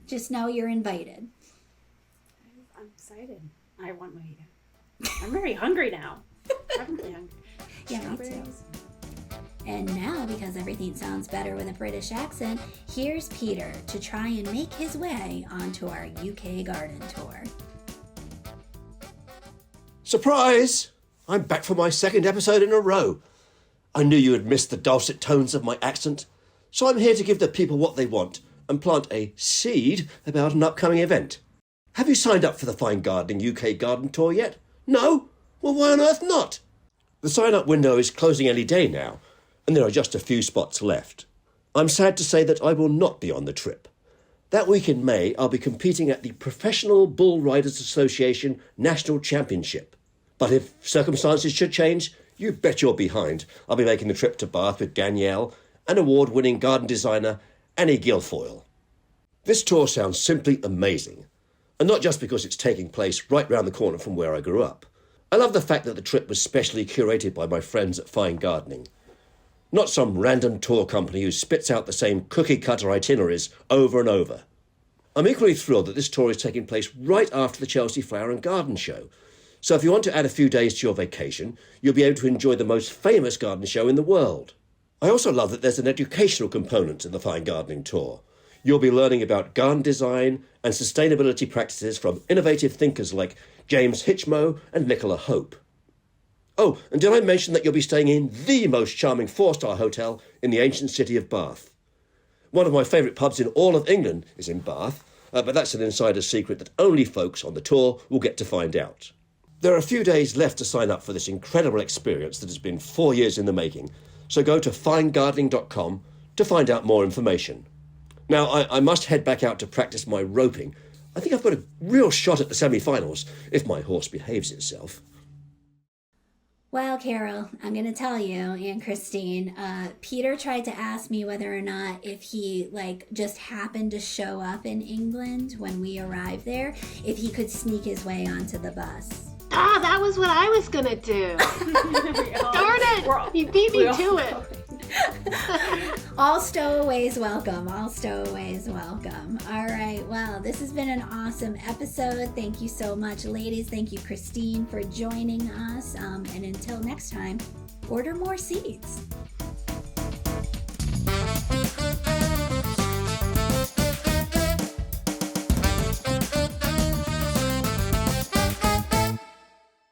just know you're invited. I'm excited. I want mojito. I'm very hungry now. I'm really hungry. Yeah, me too. And now, because everything sounds better with a British accent, here's Peter to try and make his way onto our UK garden tour. Surprise! I'm back for my second episode in a row. I knew you had missed the dulcet tones of my accent, so I'm here to give the people what they want and plant a seed about an upcoming event. Have you signed up for the Fine Gardening UK Garden Tour yet? No? Well, why on earth not? The sign-up window is closing any day now, and there are just a few spots left. I'm sad to say that I will not be on the trip. That week in May, I'll be competing at the Professional Bull Riders Association National Championship. But if circumstances should change, you bet you're behind. I'll be making the trip to Bath with Danielle and award-winning garden designer Annie Guilfoyle. This tour sounds simply amazing, and not just because it's taking place right round the corner from where I grew up. I love the fact that the trip was specially curated by my friends at Fine Gardening. Not some random tour company who spits out the same cookie-cutter itineraries over and over. I'm equally thrilled that this tour is taking place right after the Chelsea Flower and Garden Show. So if you want to add a few days to your vacation, you'll be able to enjoy the most famous garden show in the world. I also love that there's an educational component in the Fine Gardening Tour. You'll be learning about garden design and sustainability practices from innovative thinkers like James Hitchmo and Nicola Hope. Oh, and did I mention that you'll be staying in the most charming 4-star hotel in the ancient city of Bath? One of my favourite pubs in all of England is in Bath, but that's an insider secret that only folks on the tour will get to find out. There are a few days left to sign up for this incredible experience that has been 4 years in the making, so go to finegardening.com to find out more information. Now, I must head back out to practice my roping. I think I've got a real shot at the semi-finals, if my horse behaves itself. Well, Carol, I'm going to tell you, and Christine, Peter tried to ask me whether or not if he, just happened to show up in England when we arrived there, if he could sneak his way onto the bus. Ah, that was what I was going to do. Darn it! You beat me to it. All stowaways welcome. All stowaways welcome. All right. Well, this has been an awesome episode. Thank you so much, ladies. Thank you, Christine, for joining us. And until next time, order more seeds.